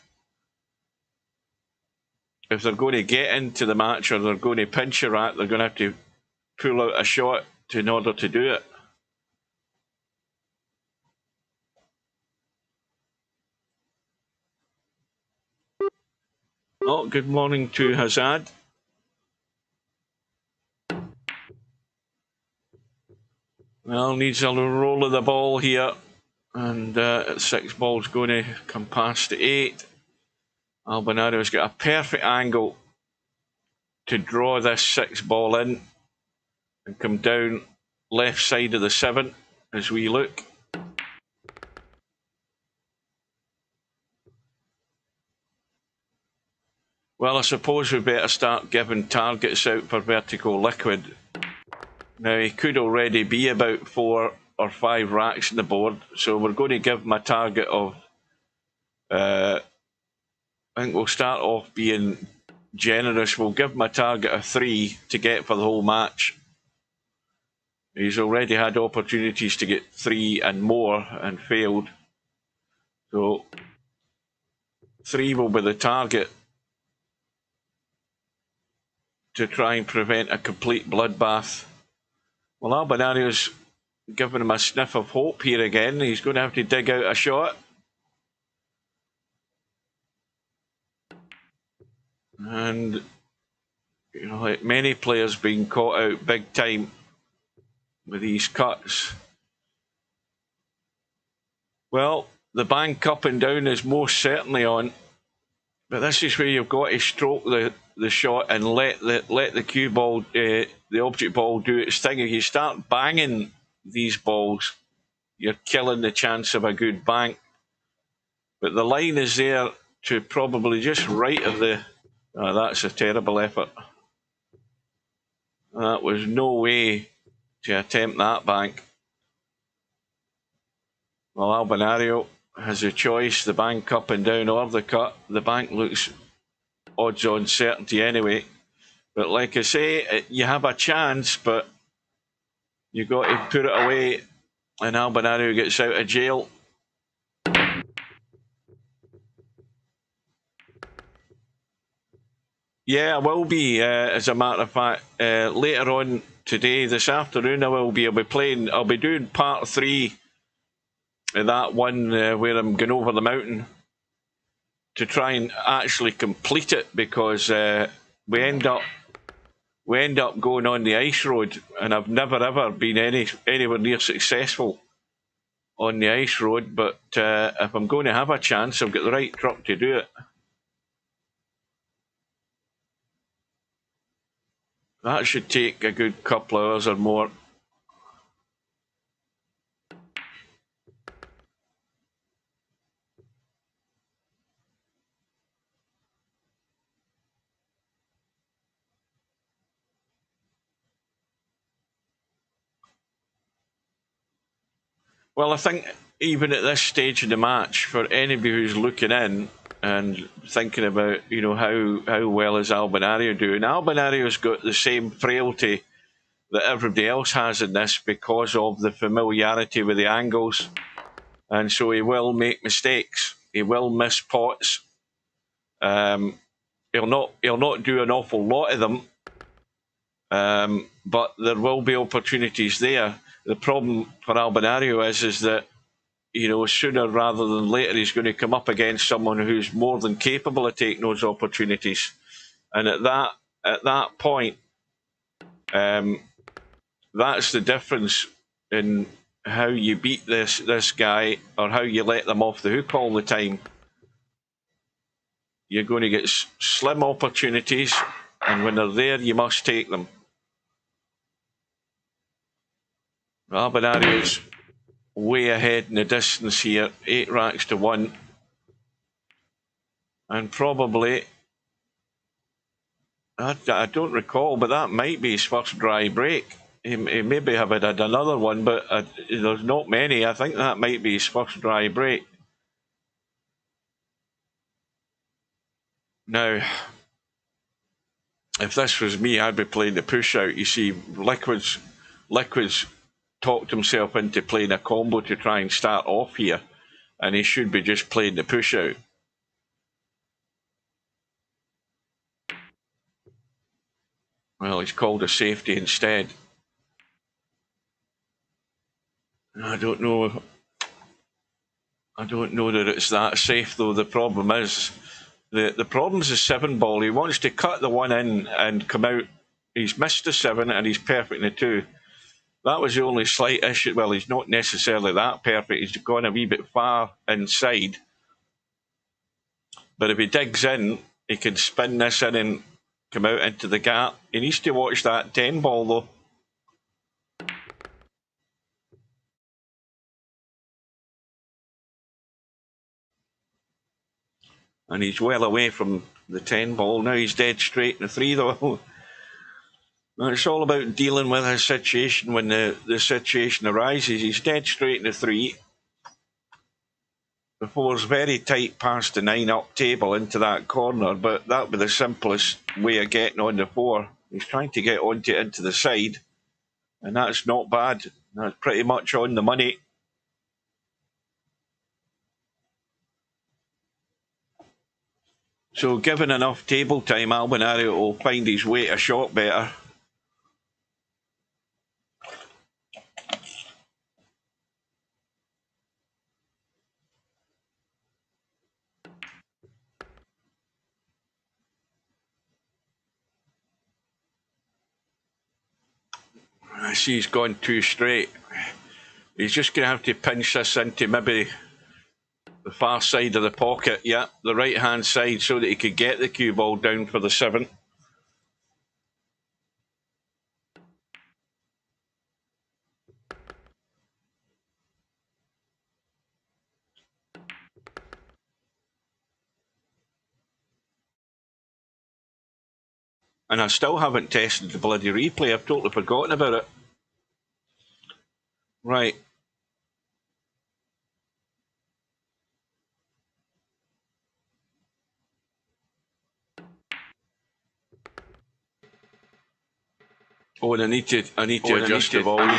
S5: If they're going to get into the match or they're going to pinch a rat, they're going to have to pull out a shot in order to do it. Oh, good morning to Hazad. Well, needs a roll of the ball here. And 6 ball's going to come past the 8. Albinario's got a perfect angle to draw this 6 ball in and come down left side of the 7 as we look. Well, I suppose we better start giving targets out for vertical liquid. Now, he could already be about 4 or 5 racks on the board, so we're going to give him a target of, I think we'll start off being generous. We'll give him a target of 3 to get for the whole match. He's already had opportunities to get 3 and more and failed. So 3 will be the target to try and prevent a complete bloodbath. Well, Albinario's giving him a sniff of hope here again. He's going to have to dig out a shot. And, you know, like many players being caught out big time with these cuts. Well, the bank up and down is most certainly on, but this is where you've got to stroke the shot and let the cue ball, the object ball, do its thing. If you start banging these balls, you're killing the chance of a good bank. But the line is there to probably just right of the... Oh, that's a terrible effort. That was no way to attempt that bank. Well, Albinario has a choice, the bank up and down or the cut. The bank looks odds-on certainty anyway. But like I say, you have a chance, but you've got to put it away, and Albinario gets out of jail. Yeah, I will be, as a matter of fact, later on today, this afternoon, I'll be playing, I'll be doing part 3 of that one where I'm going over the mountain to try and actually complete it, because we end up going on the ice road, and I've never ever been anywhere near successful on the ice road. But if I'm going to have a chance, I've got the right truck to do it. That should take a good couple of hours or more. Well, I think even at this stage of the match, for anybody who's looking in and thinking about, you know, how well is Albinario doing, Albinario's got the same frailty that everybody else has in this because of the familiarity with the angles, and so he will make mistakes. He will miss pots. He'll not do an awful lot of them, but there will be opportunities there. The problem for Albinario is that, you know, sooner rather than later, he's going to come up against someone who's more than capable of taking those opportunities. And at that point, that's the difference in how you beat this guy or how you let them off the hook all the time. You're going to get slim opportunities, and when they're there, you must take them. Albinario's way ahead in the distance here, 8 racks to 1. And probably, I don't recall, but that might be his first dry break. He maybe have had another one, but there's not many. I think that might be his first dry break. Now, if this was me, I'd be playing the push out. You see, Liquid's talked himself into playing a combo to try and start off here, and he should be just playing the push out. Well, he's called a safety instead. I don't know that it's that safe, though. The problem is the problem's the 7 ball. He wants to cut the 1 in and come out. He's missed the 7 and he's perfect in the 2. That was the only slight issue. Well, he's not necessarily that perfect. He's gone a wee bit far inside. But if he digs in, he can spin this in and come out into the gap. He needs to watch that 10 ball, though. And he's well away from the 10 ball. Now he's dead straight in the 3, though. It's all about dealing with his situation when the situation arises. He's dead straight in the 3. The 4's very tight past the 9 up table into that corner, but that would be the simplest way of getting on the 4. He's trying to get onto it into the side, and that's not bad. That's pretty much on the money. So given enough table time, Albinario will find his way a shot better. I see he's gone too straight. He's just going to have to pinch this into maybe the far side of the pocket. Yeah, the right-hand side, so that he could get the cue ball down for the 7. And I still haven't tested the bloody replay. I've totally forgotten about it. Right. Oh, and I need to adjust the volume.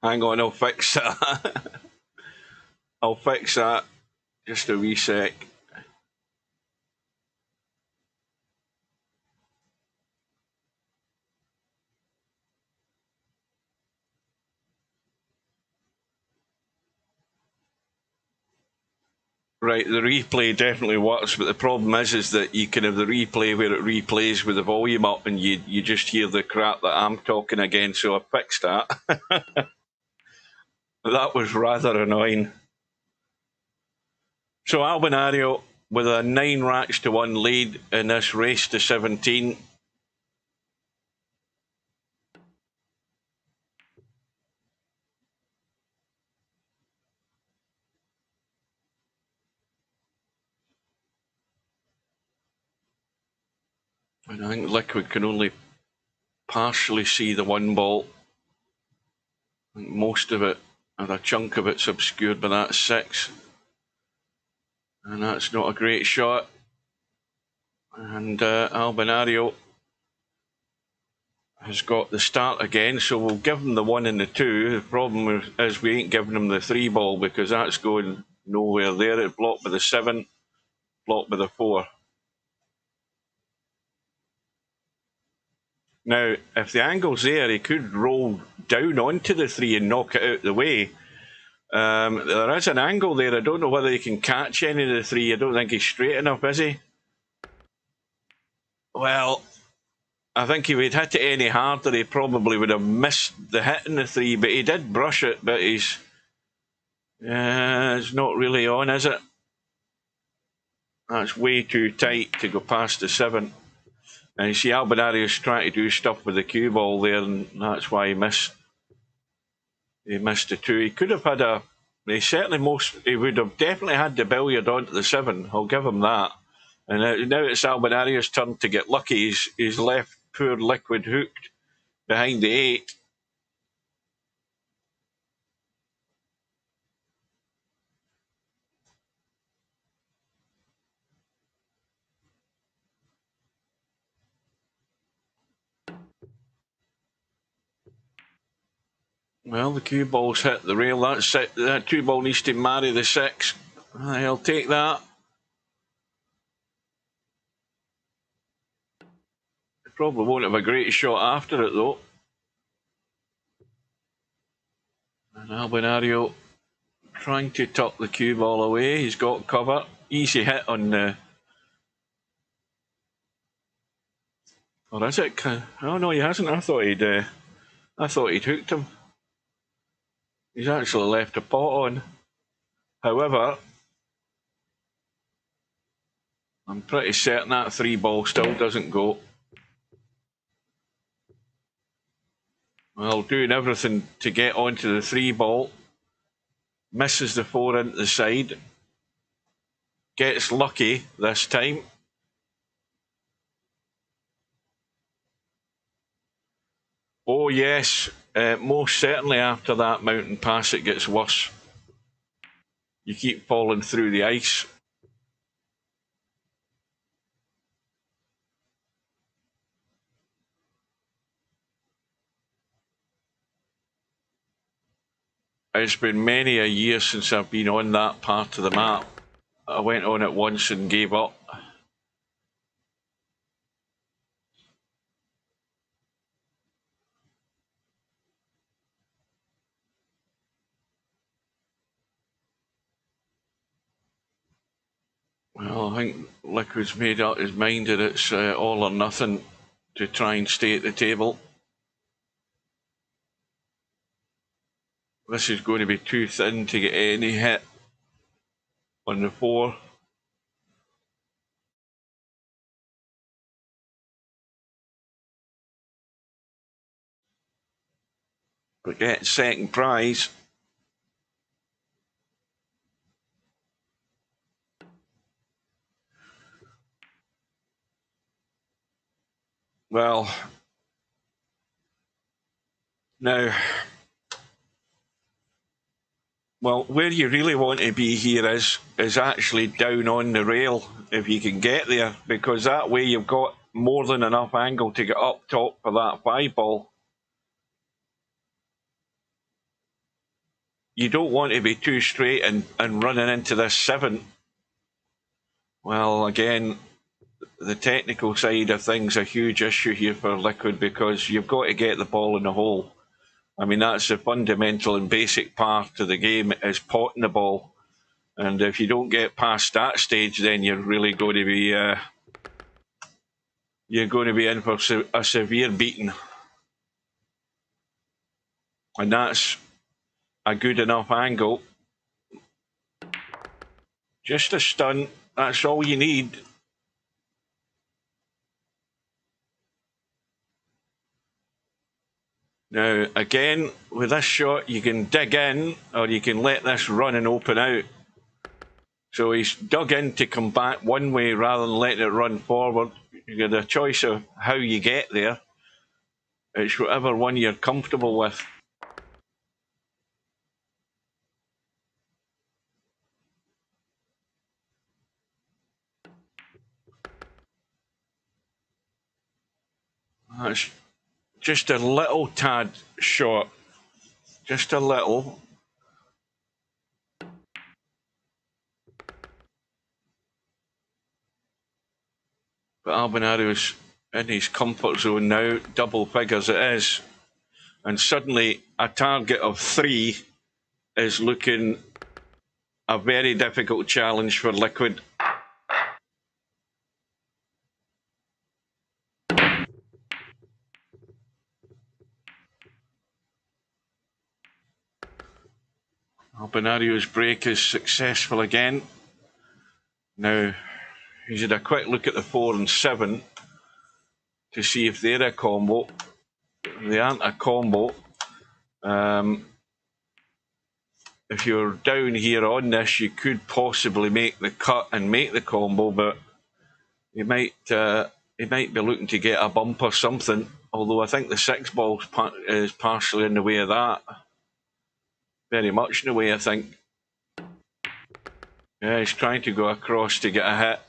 S5: Hang on, I'll fix that. I'll fix that. Just a wee sec. Right, the replay definitely works, but the problem is that you can have the replay where it replays with the volume up, and you just hear the crap that I'm talking again. So I fixed that. That was rather annoying. So Albinario with a 9 racks to 1 lead in this race to 17. And I think Liquid can only partially see the one ball. I think most of it, or a chunk of it's obscured by that 6. And that's not a great shot. And Albinario has got the start again, so we'll give him the 1 and the 2. The problem is we ain't giving him the 3 ball because that's going nowhere there. It's blocked by the 7, blocked by the 4. Now, if the angle's there, he could roll down onto the 3 and knock it out the way. There is an angle there. I don't know whether he can catch any of the 3. I don't think he's straight enough, is he? Well, I think if he'd hit it any harder, he probably would have missed the hit in the 3, but he did brush it, but it's not really on, is it? That's way too tight to go past the 7. And you see Albinario's trying to do stuff with the cue ball there, and that's why he missed. He missed the 2. He could have had a... He would have definitely had the billiard onto the 7. I'll give him that. And now it's Albinario's turn to get lucky. He's left poor Liquid hooked behind the 8. Well, the cue ball's hit the rail. That's it. That 2 ball needs to marry the 6. He'll take that. He probably won't have a great shot after it, though. And Albinario trying to tuck the cue ball away. He's got cover. Easy hit on the... Or is it? Oh, no, he hasn't. I thought he'd hooked him. He's actually left a pot on. However, I'm pretty certain that 3 ball still doesn't go. Well, doing everything to get onto the 3 ball. Misses the 4 into the side. Gets lucky this time. Oh, yes. Most certainly after that mountain pass, it gets worse. You keep falling through the ice. It's been many a year since I've been on that part of the map. I went on it once and gave up. Well, I think Liquid's made up his mind that it's all or nothing to try and stay at the table. This is going to be too thin to get any hit on the 4. But get second prize. Well, now, where you really want to be here is actually down on the rail, if you can get there, because that way you've got more than enough angle to get up top for that 5 ball. You don't want to be too straight and running into this 7. Well, again, the technical side of things a huge issue here for Liquid, because you've got to get the ball in the hole. I mean, that's the fundamental and basic part of the game, is potting the ball. And if you don't get past that stage, then you're really going to be in for a severe beating. And that's a good enough angle. Just a stunt, that's all you need. Now, again, with this shot, you can dig in, or you can let this run and open out. So he's dug in to come back one way rather than letting it run forward. You get a choice of how you get there. It's whatever one you're comfortable with. That's just a little tad short. Just a little. But Albinario's in his comfort zone now, double figures it is. And suddenly a target of 3 is looking a very difficult challenge for Liquid. Albinario's break is successful again. Now, he's had a quick look at the 4 and 7 to see if they're a combo. They aren't a combo. If you're down here on this, you could possibly make the cut and make the combo, but you might be looking to get a bump or something. Although I think the 6 ball is partially in the way of that. Very much in the way, I think. Yeah, he's trying to go across to get a hit.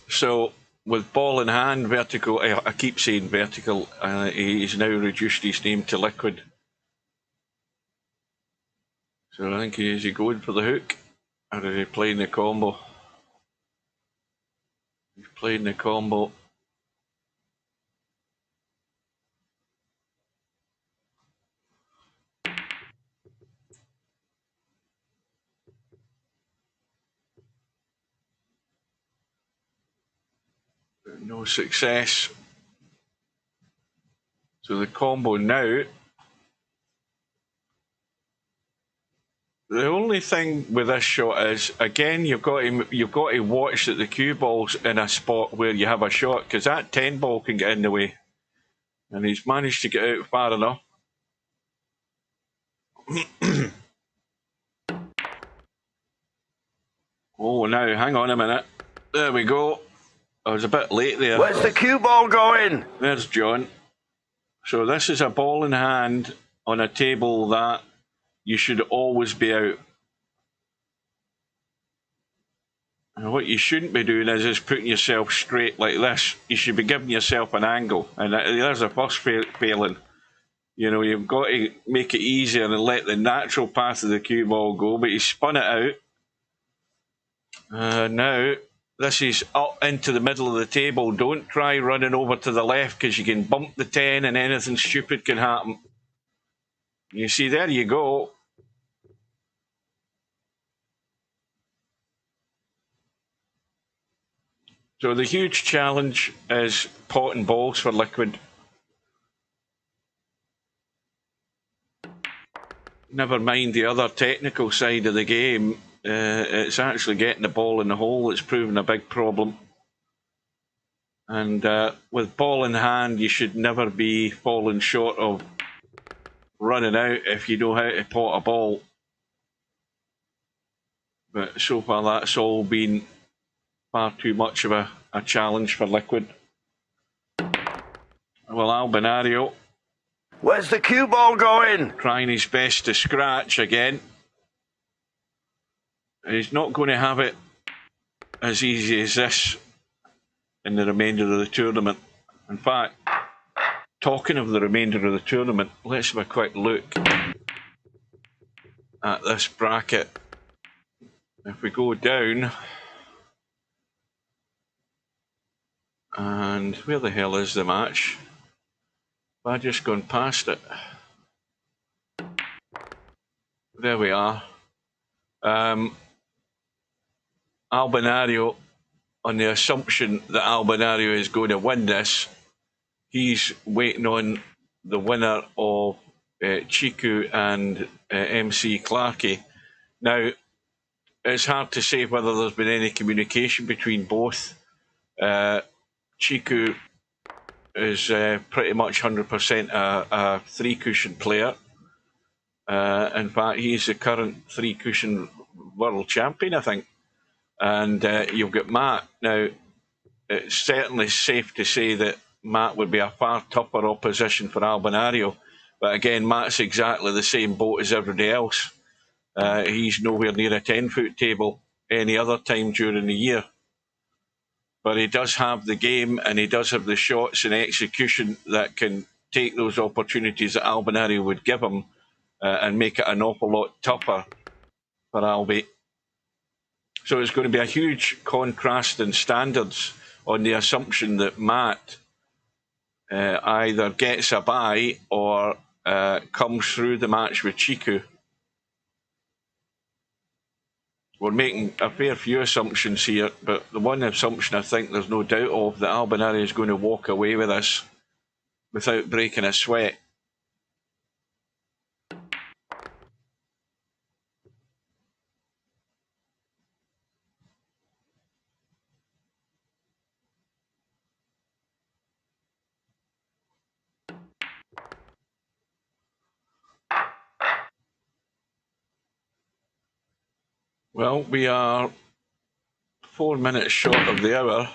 S5: So, with ball in hand, vertical, I keep saying vertical, he's now reduced his name to Liquid. So I think is he going for the hook, or is he playing the combo? He's playing the combo. No success. So the combo now. The only thing with this shot is, again, you've got to watch that the cue ball's in a spot where you have a shot, because that 10 ball can get in the way. And he's managed to get out far enough. Oh, now, hang on a minute. There we go. I was a bit late there.
S2: Where's the cue ball going?
S5: There's John. So this is a ball in hand on a table that you should always be out. And what you shouldn't be doing is putting yourself straight like this. You should be giving yourself an angle. And there's the first failing. You know, you've got to make it easier and let the natural path of the cue ball go. But he spun it out. Now, this is up into the middle of the table. Don't try running over to the left, because you can bump the 10 and anything stupid can happen. You see, there you go. So the huge challenge is potting balls for Liquid. Never mind the other technical side of the game. It's actually getting the ball in the hole that's proven a big problem. And with ball in hand, you should never be falling short of running out if you know how to pot a ball. But so far, that's all been far too much of a challenge for Liquid. Well, Albinario.
S2: Where's the cue ball going?
S5: Trying his best to scratch again. He's not going to have it as easy as this in the remainder of the tournament. In fact, talking of the remainder of the tournament, let's have a quick look at this bracket. If we go down, and where the hell is the match? Have I just gone past it? There we are. Albinario, on the assumption that Albinario is going to win this, he's waiting on the winner of Chiku and MC Clarkey. Now, it's hard to say whether there's been any communication between both. Chiku is pretty much 100% a 3-cushion player. In fact, he's the current 3-cushion world champion, I think. and you've got Matt. Now, it's certainly safe to say that Matt would be a far tougher opposition for Albinario. But again, Matt's exactly the same boat as everybody else. He's nowhere near a 10-foot table any other time during the year. But he does have the game, and he does have the shots and execution that can take those opportunities that Albinario would give him and make it an awful lot tougher for Albi. So it's going to be a huge contrast in standards on the assumption that Matt either gets a bye or comes through the match with Chiku. We're making a fair few assumptions here, but the one assumption I think there's no doubt of, that Albinario is going to walk away with this without breaking a sweat. Well, we are 4 minutes short of the hour.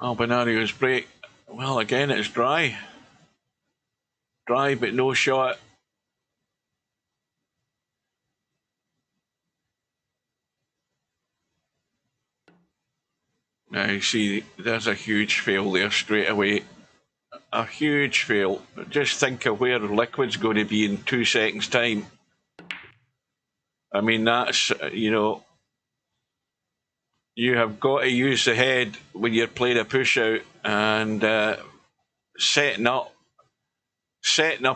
S5: Albinario's break. Well, again, it's dry. Dry, but no shot. Now, you see, there's a huge fail there straight away. A huge fail. Just think of where Liquid's going to be in 2 seconds' time. I mean, that's, you know, you have got to use the head when you're playing a push out, and setting up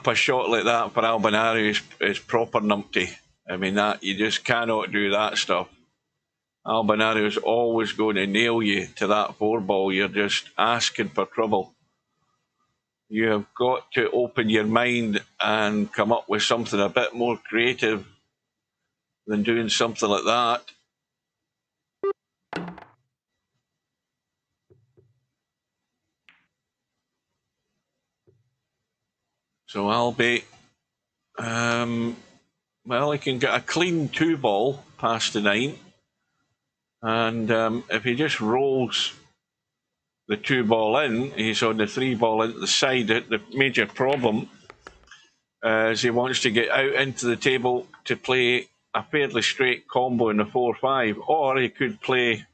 S5: a shot like that for Albinario is proper numpty. I mean, that you just cannot do that stuff. Albinario's always going to nail you to that 4-ball. You're just asking for trouble. You have got to open your mind and come up with something a bit more creative than doing something like that. So Albi, well, he can get a clean 2-ball past the 9. And if he just rolls the 2-ball in, he's on the 3-ball into the side. The major problem is he wants to get out into the table to play a fairly straight combo in the 4-5, or he could play.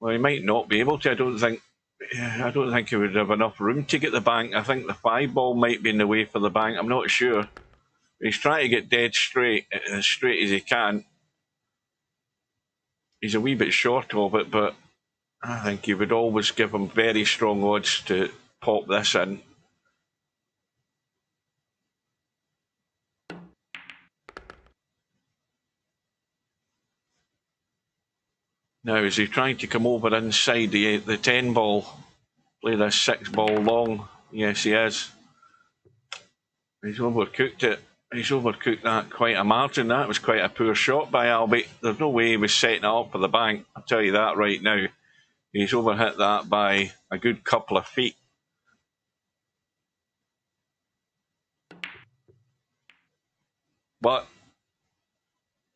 S5: Well, he might not be able to. I don't think he would have enough room to get the bank. I think the 5-ball might be in the way for the bank. I'm not sure. He's trying to get dead straight, as straight as he can. He's a wee bit short of it, but I think you would always give him very strong odds to pop this in. Now, is he trying to come over inside the 10-ball? Play this 6-ball long? Yes, he is. He's overcooked it. He's overcooked that quite a margin. That was quite a poor shot by Albi. There's no way he was setting it up for the bank. I'll tell you that right now. He's overhit that by a good couple of feet. But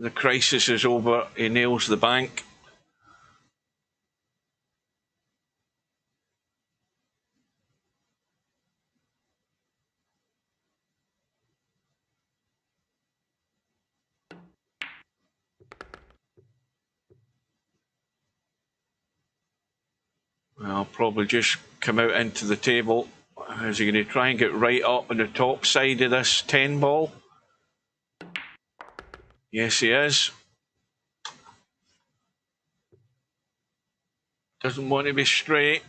S5: the crisis is over. He nails the bank. I'll probably just come out into the table. Is he going to try and get right up on the top side of this 10-ball? Yes, he is. Doesn't want to be straight.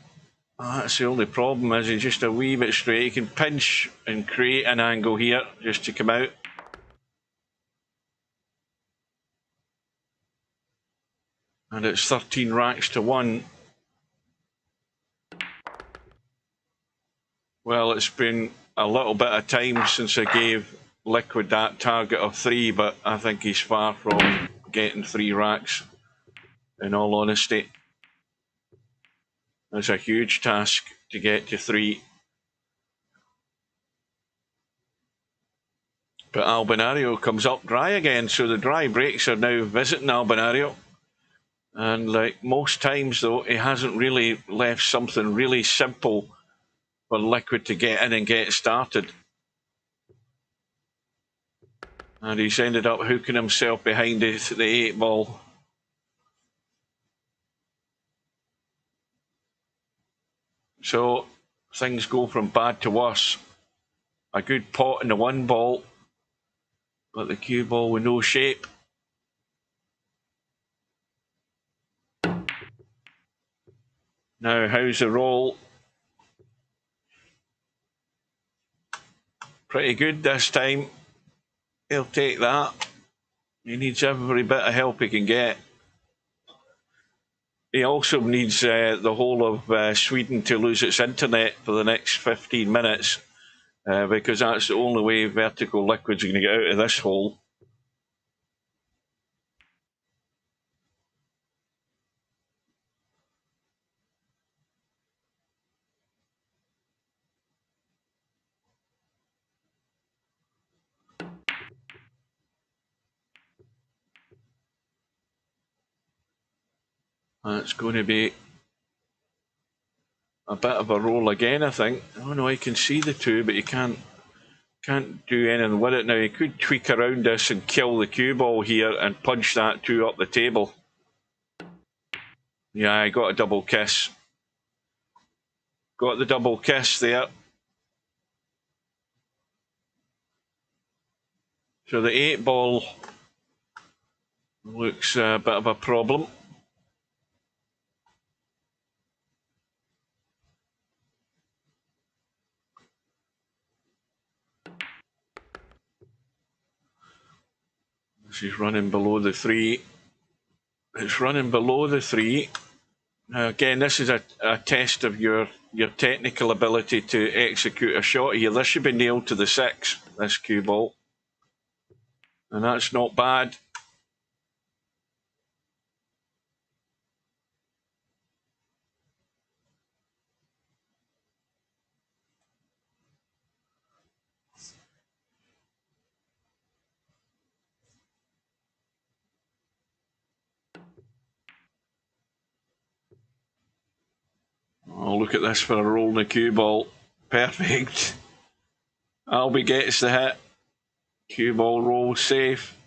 S5: Oh, that's the only problem, is he's just a wee bit straight. He can pinch and create an angle here just to come out. And it's 13 racks to 1. Well, it's been a little bit of time since I gave Liquid that target of 3, but I think he's far from getting 3 racks, in all honesty. It's a huge task to get to 3. But Albinario comes up dry again, so the dry breaks are now visiting Albinario. And like most times, though, he hasn't really left something really simple for Liquid to get in and get started. And he's ended up hooking himself behind the 8 ball. So things go from bad to worse. A good pot in the 1 ball, but the cue ball with no shape. Now, how's the roll? Pretty good this time. He'll take that. He needs every bit of help he can get. He also needs the whole of Sweden to lose its internet for the next 15 minutes because that's the only way Vertical Liquid's going to get out of this hole. It's going to be a bit of a roll again, I think. Oh no, I can see the 2, but you can't do anything with it now. You could tweak around this and kill the cue ball here and punch that 2 up the table. Yeah, I got a double kiss. Got the double kiss there. So the 8 ball looks a bit of a problem. She's running below the 3. It's running below the 3. Now again, this is a test of your technical ability to execute a shot here. This should be nailed to the 6, this cue ball. And that's not bad. Oh, look at this for a roll in the cue ball. Perfect. Albie gets the hit. Cue ball rolls safe.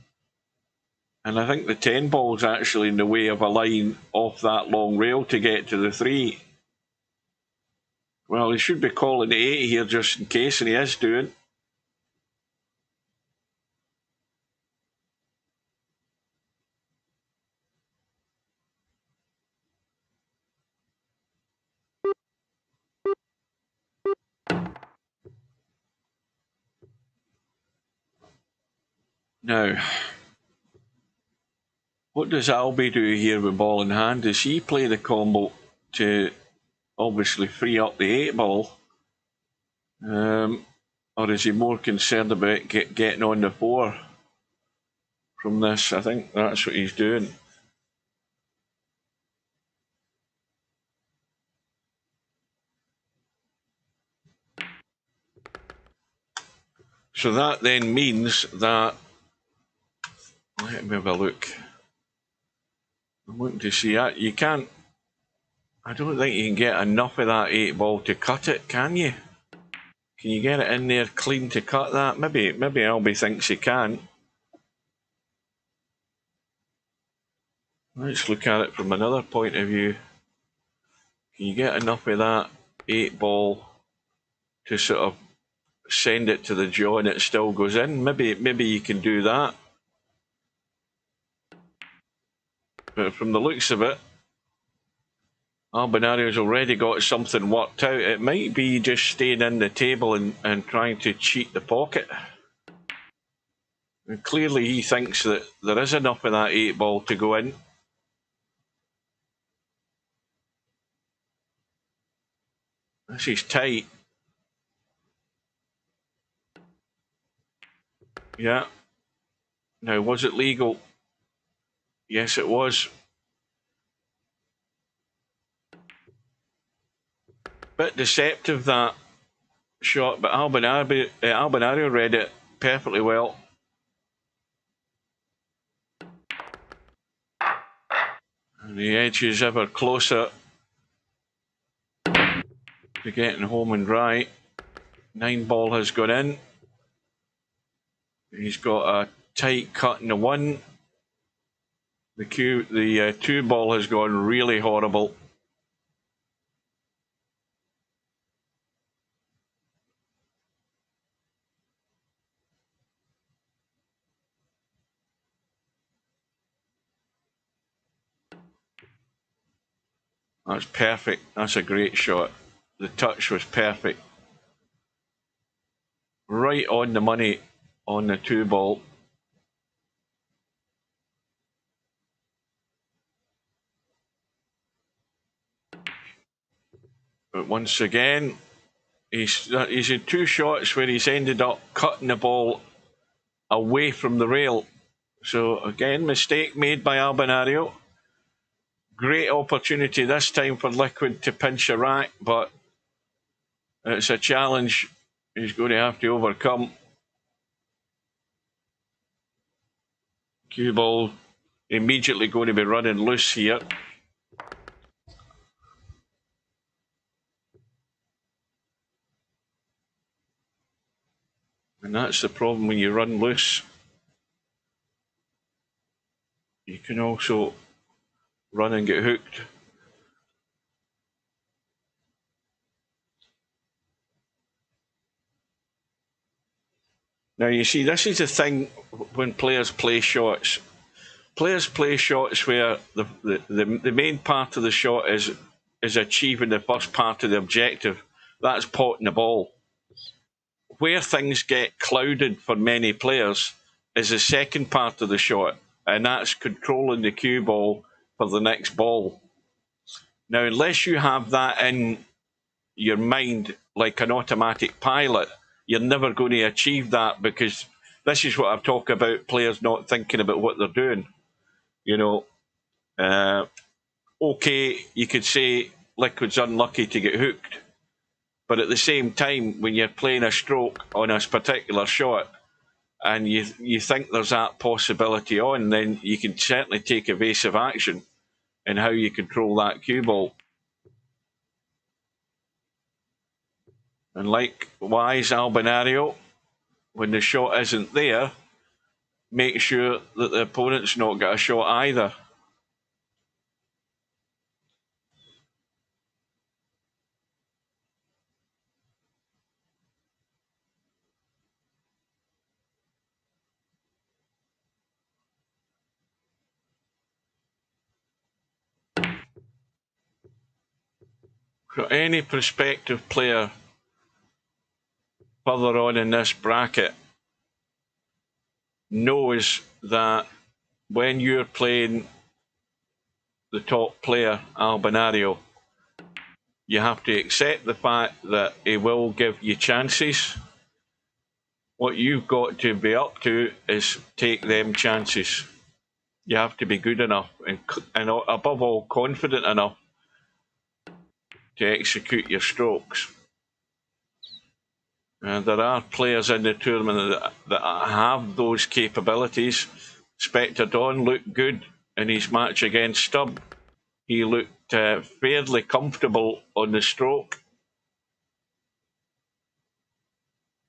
S5: And I think the 10 ball's actually in the way of a line off that long rail to get to the 3. Well, he should be calling the 8 here just in case, and he is doing. Now, what does Albie do here with ball in hand? Does he play the combo to obviously free up the 8 ball? Or is he more concerned about getting on the 4 from this? I think that's what he's doing. So that then means that, let me have a look. I'm looking to see that. You can't, I don't think you can get enough of that 8 ball to cut it, can you? Can you get it in there clean to cut that? Maybe Albie thinks he can. Let's look at it from another point of view. Can you get enough of that 8 ball to sort of send it to the jaw and it still goes in? Maybe you can do that. But from the looks of it, Albinario's already got something worked out. It might be just staying in the table and trying to cheat the pocket. And clearly he thinks that there is enough of that 8 ball to go in. This is tight. Yeah. Now, was it legal? Yes, it was. Bit deceptive, that shot, but Albinario read it perfectly well. And the edge is ever closer to getting home and dry. 9 ball has gone in. He's got a tight cut in the 1. The 2 ball has gone really horrible. That's perfect. That's a great shot. The touch was perfect. Right on the money on the 2 ball. But once again, he's had 2 shots where he's ended up cutting the ball away from the rail. So again, mistake made by Albinario. Great opportunity this time for Liquid to pinch a rack, but it's a challenge he's going to have to overcome. Cue ball immediately going to be running loose here. And that's the problem when you run loose. You can also run and get hooked. Now you see, this is the thing when players play shots. Players play shots where the main part of the shot is achieving the first part of the objective. That's potting the ball. Where things get clouded for many players is the second part of the shot, and that's controlling the cue ball for the next ball. Now, unless you have that in your mind like an automatic pilot, you're never going to achieve that, because this is what I've talked about, players not thinking about what they're doing. You know, okay, you could say Liquid's unlucky to get hooked, but at the same time, when you're playing a stroke on a particular shot and you think there's that possibility on, then you can certainly take evasive action in how you control that cue ball. And likewise, Albinario, when the shot isn't there, make sure that the opponent's not got a shot either. So any prospective player further on in this bracket knows that when you're playing the top player, Albinario, you have to accept the fact that he will give you chances. What you've got to be up to is take them chances. You have to be good enough and above all, confident enough to execute your strokes. And there are players in the tournament that have those capabilities. Spectre Dawn looked good in his match against Stubb. He looked fairly comfortable on the stroke.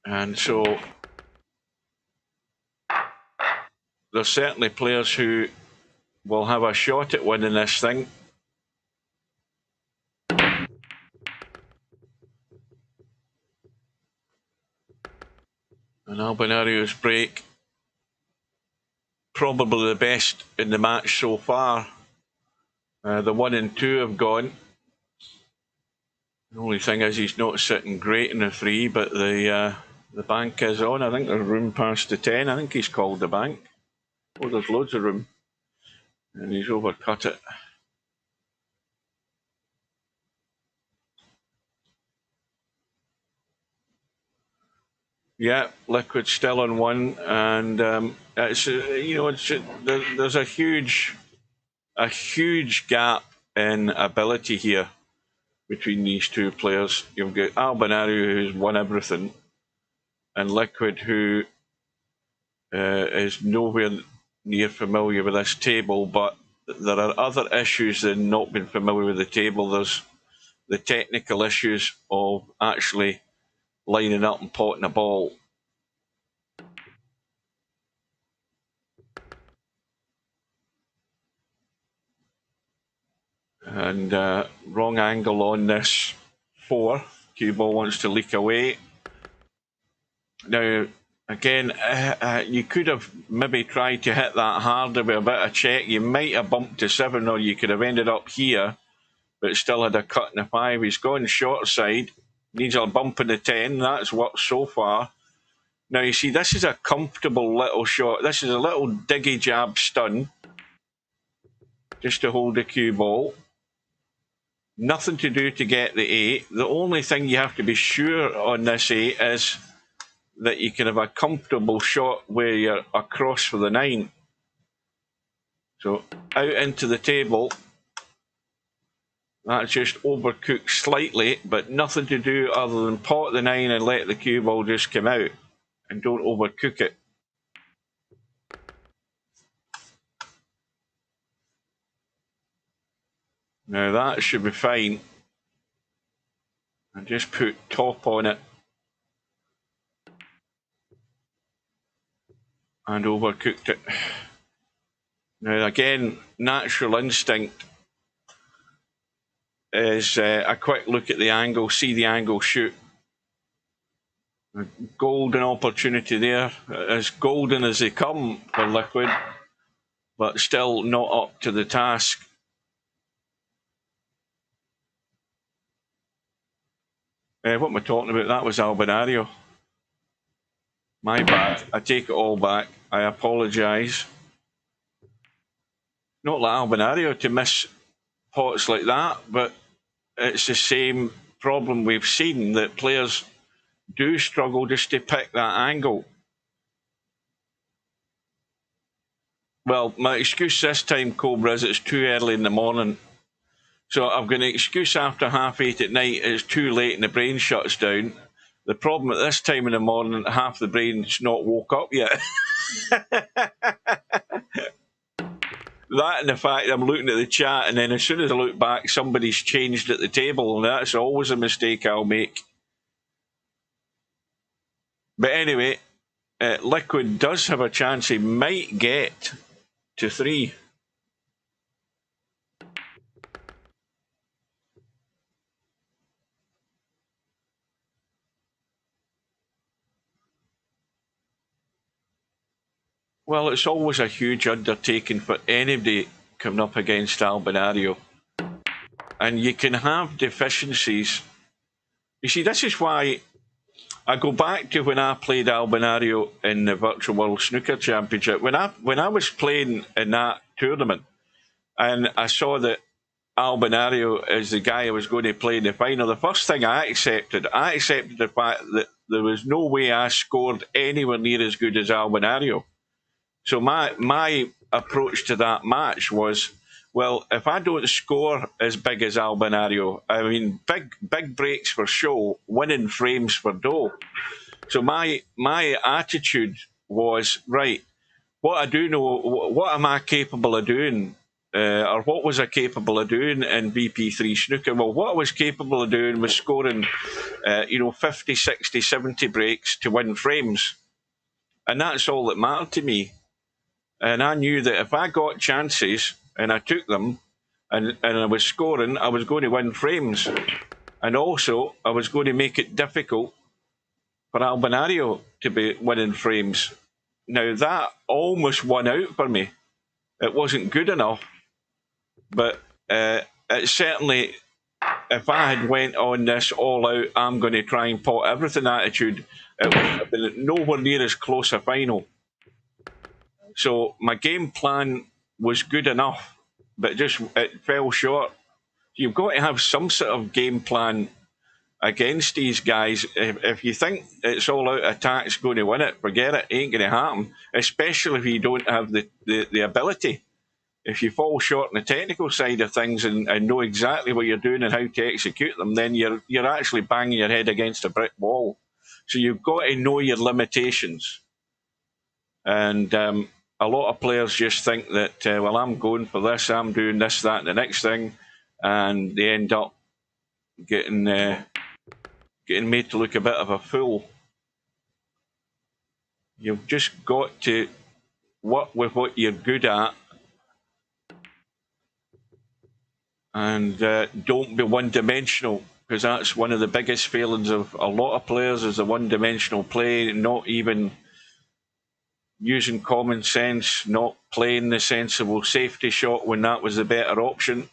S5: And so there's certainly players who will have a shot at winning this thing. And Albinario's break, probably the best in the match so far. The 1 and 2 have gone. The only thing is he's not sitting great in the 3, but the bank is on. I think there's room past the 10. I think he's called the bank. Oh, there's loads of room. And he's overcut it. Yeah, Liquid still on 1, and it's there's a huge gap in ability here. between these two players. You've got Albinario, who's won everything, and Liquid, who is nowhere near familiar with this table, but there are other issues than not being familiar with the table. There's the technical issues of actually lining up and potting a ball. And wrong angle on this 4. Cue ball wants to leak away. Now, again, you could have maybe tried to hit that harder with a bit of check. You might have bumped to 7, or you could have ended up here, but still had a cut in the 5. He's gone short side. Needs a bump in the 10. That's worked so far. Now, you see, this is a comfortable little shot. This is a little diggy jab stun, just to hold the cue ball. Nothing to do to get the 8. The only thing you have to be sure on this 8 is that you can have a comfortable shot where you're across for the 9. So out into the table. That's just overcooked slightly, but nothing to do other than pot the 9 and let the cue ball just come out. And don't overcook it. Now that should be fine. And just put top on it. And overcooked it. Now again, natural instinct is a quick look at the angle, see the angle, shoot. A golden opportunity there, as golden as they come for Liquid, but still not up to the task. What am I talking about? That was Albinario. My bad. I take it all back. I apologise. Not like Albinario to miss pots like that, but it's the same problem we've seen, that players do struggle just to pick that angle. Well, my excuse this time, Cobra, is it's too early in the morning. So I've got an excuse after 8:30 at night. It's too late and the brain shuts down. The problem at this time in the morning, half the brain's not woke up yet. That and the fact I'm looking at the chat, and then as soon as I look back, somebody's changed at the table, and that's always a mistake I'll make. But anyway, Liquid does have a chance. He might get to 3. Well, it's always a huge undertaking for anybody coming up against Albinario. And you can have deficiencies. You see, this is why I go back to when I played Albinario in the Virtual World Snooker Championship. When I was playing in that tournament, and I saw that Albinario is the guy I was going to play in the final, the first thing I accepted the fact that there was no way I scored anywhere near as good as Albinario. So my approach to that match was, well, if I don't score as big as Albinario, I mean, big breaks for show, winning frames for dough. So my attitude was, right, what am I capable of doing? Or what was I capable of doing in VP3 snooker? Well, what I was capable of doing was scoring, 50, 60, 70 breaks to win frames. And that's all that mattered to me. And I knew that if I got chances and I took them and I was scoring, I was going to win frames. And also, I was going to make it difficult for Albinario to be winning frames. Now, that almost won out for me. It wasn't good enough. But it certainly, if I had went on this all out, I'm going to try and pot everything attitude, it would have been nowhere near as close a final. So my game plan was good enough, but it fell short. You've got to have some sort of game plan against these guys. If you think it's all out attack's going to win it, forget it. It ain't going to happen, especially if you don't have the ability. If you fall short on the technical side of things and know exactly what you're doing and how to execute them, then you're actually banging your head against a brick wall. So you've got to know your limitations. And a lot of players just think that, well, I'm going for this, I'm doing this, that, and the next thing, and they end up getting made to look a bit of a fool. You've just got to work with what you're good at, and don't be one-dimensional, because that's one of the biggest failings of a lot of players, is a one-dimensional play, not even using common sense, not playing the sensible safety shot when that was the better option,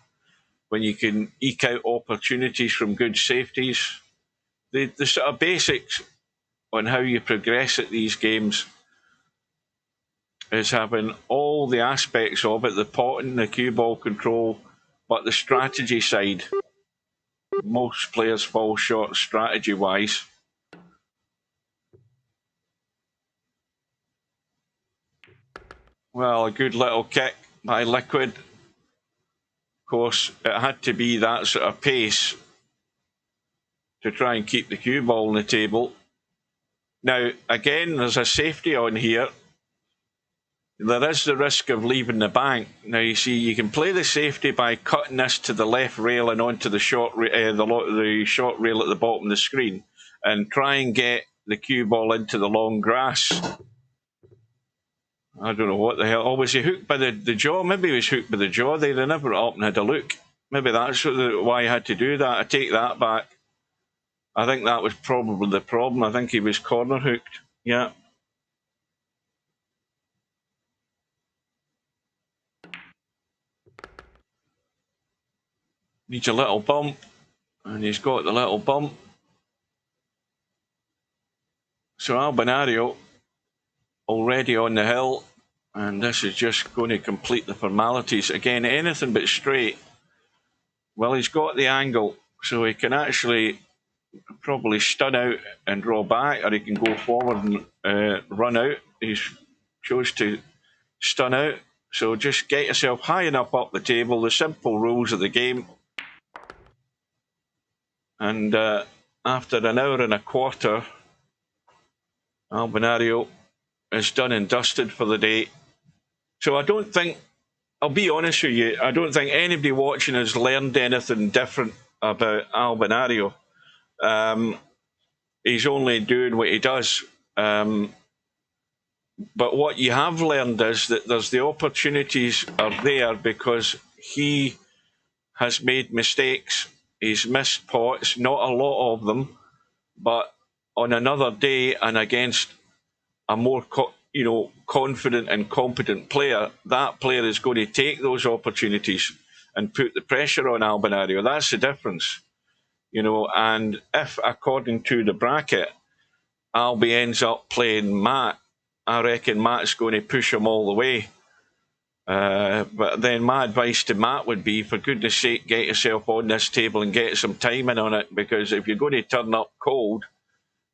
S5: when you can eke out opportunities from good safeties. The sort of basics on how you progress at these games is having all the aspects of it, the potting, the cue ball control, but the strategy side, most players fall short strategy-wise. Well, a good little kick by Liquid. Of course, it had to be that sort of pace to try and keep the cue ball on the table. Now, again, there's a safety on here. There is the risk of leaving the bank. Now, you see, you can play the safety by cutting this to the left rail and onto the short rail at the bottom of the screen, and try and get the cue ball into the long grass. I don't know what the hell. Oh, was he hooked by the jaw? Maybe he was hooked by the jaw there. They never up and had a look. Maybe that's why he had to do that. I take that back. I think that was probably the problem. I think he was corner hooked. Yeah. Needs a little bump. And he's got the little bump. So Albinario already on the hill, and this is just going to complete the formalities. Again, anything but straight. Well, he's got the angle, so he can actually probably stun out and draw back, or he can go forward and run out. He chose to stun out, so just get yourself high enough up the table, the simple rules of the game. And after an hour and a quarter, Albinario is done and dusted for the day. So I don't think, I'll be honest with you, I don't think anybody watching has learned anything different about Albinario. He's only doing what he does. But what you have learned is that there's the opportunities are there because he has made mistakes. He's missed pots, not a lot of them, but on another day and against a more confident and competent player, that player is going to take those opportunities and put the pressure on Albinario. That's the difference. And if, according to the bracket, Albi ends up playing Matt, I reckon Matt's going to push him all the way. But then my advice to Matt would be, for goodness sake, get yourself on this table and get some timing on it, because if you're going to turn up cold,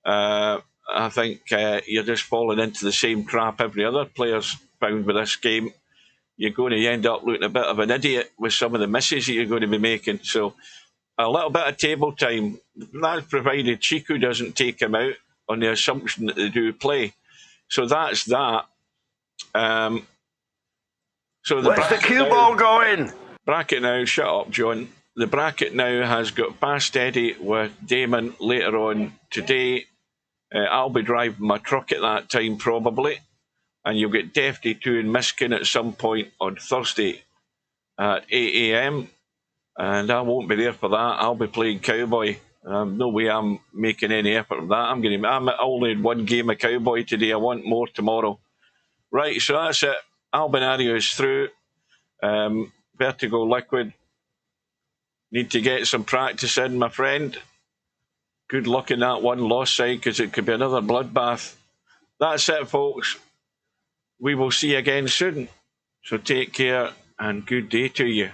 S5: I think you're just falling into the same trap every other player's found with this game. You're going to end up looking a bit of an idiot with some of the misses that you're going to be making. So a little bit of table time, that's provided Chiku doesn't take him out on the assumption that they do play. So that's that. So
S2: Where's the cue ball going?
S5: Bracket now, shut up, John. The bracket now has got Fast Eddie with Damon later on today. I'll be driving my truck at that time probably. And you'll get Defty 2 and Miskin at some point on Thursday at 8 AM. And I won't be there for that. I'll be playing Cowboy. No way I'm making any effort of that. I'm only in one game of Cowboy today. I want more tomorrow. Right, so that's it. Albinario is through. Vertigo Liquid. Need to get some practice in, my friend. Good luck in that one loss side, because it could be another bloodbath. That's it, folks. We will see you again soon. So take care and good day to you.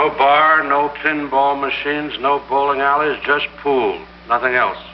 S4: No bar, no pinball machines, no bowling alleys, just pool. Nothing else.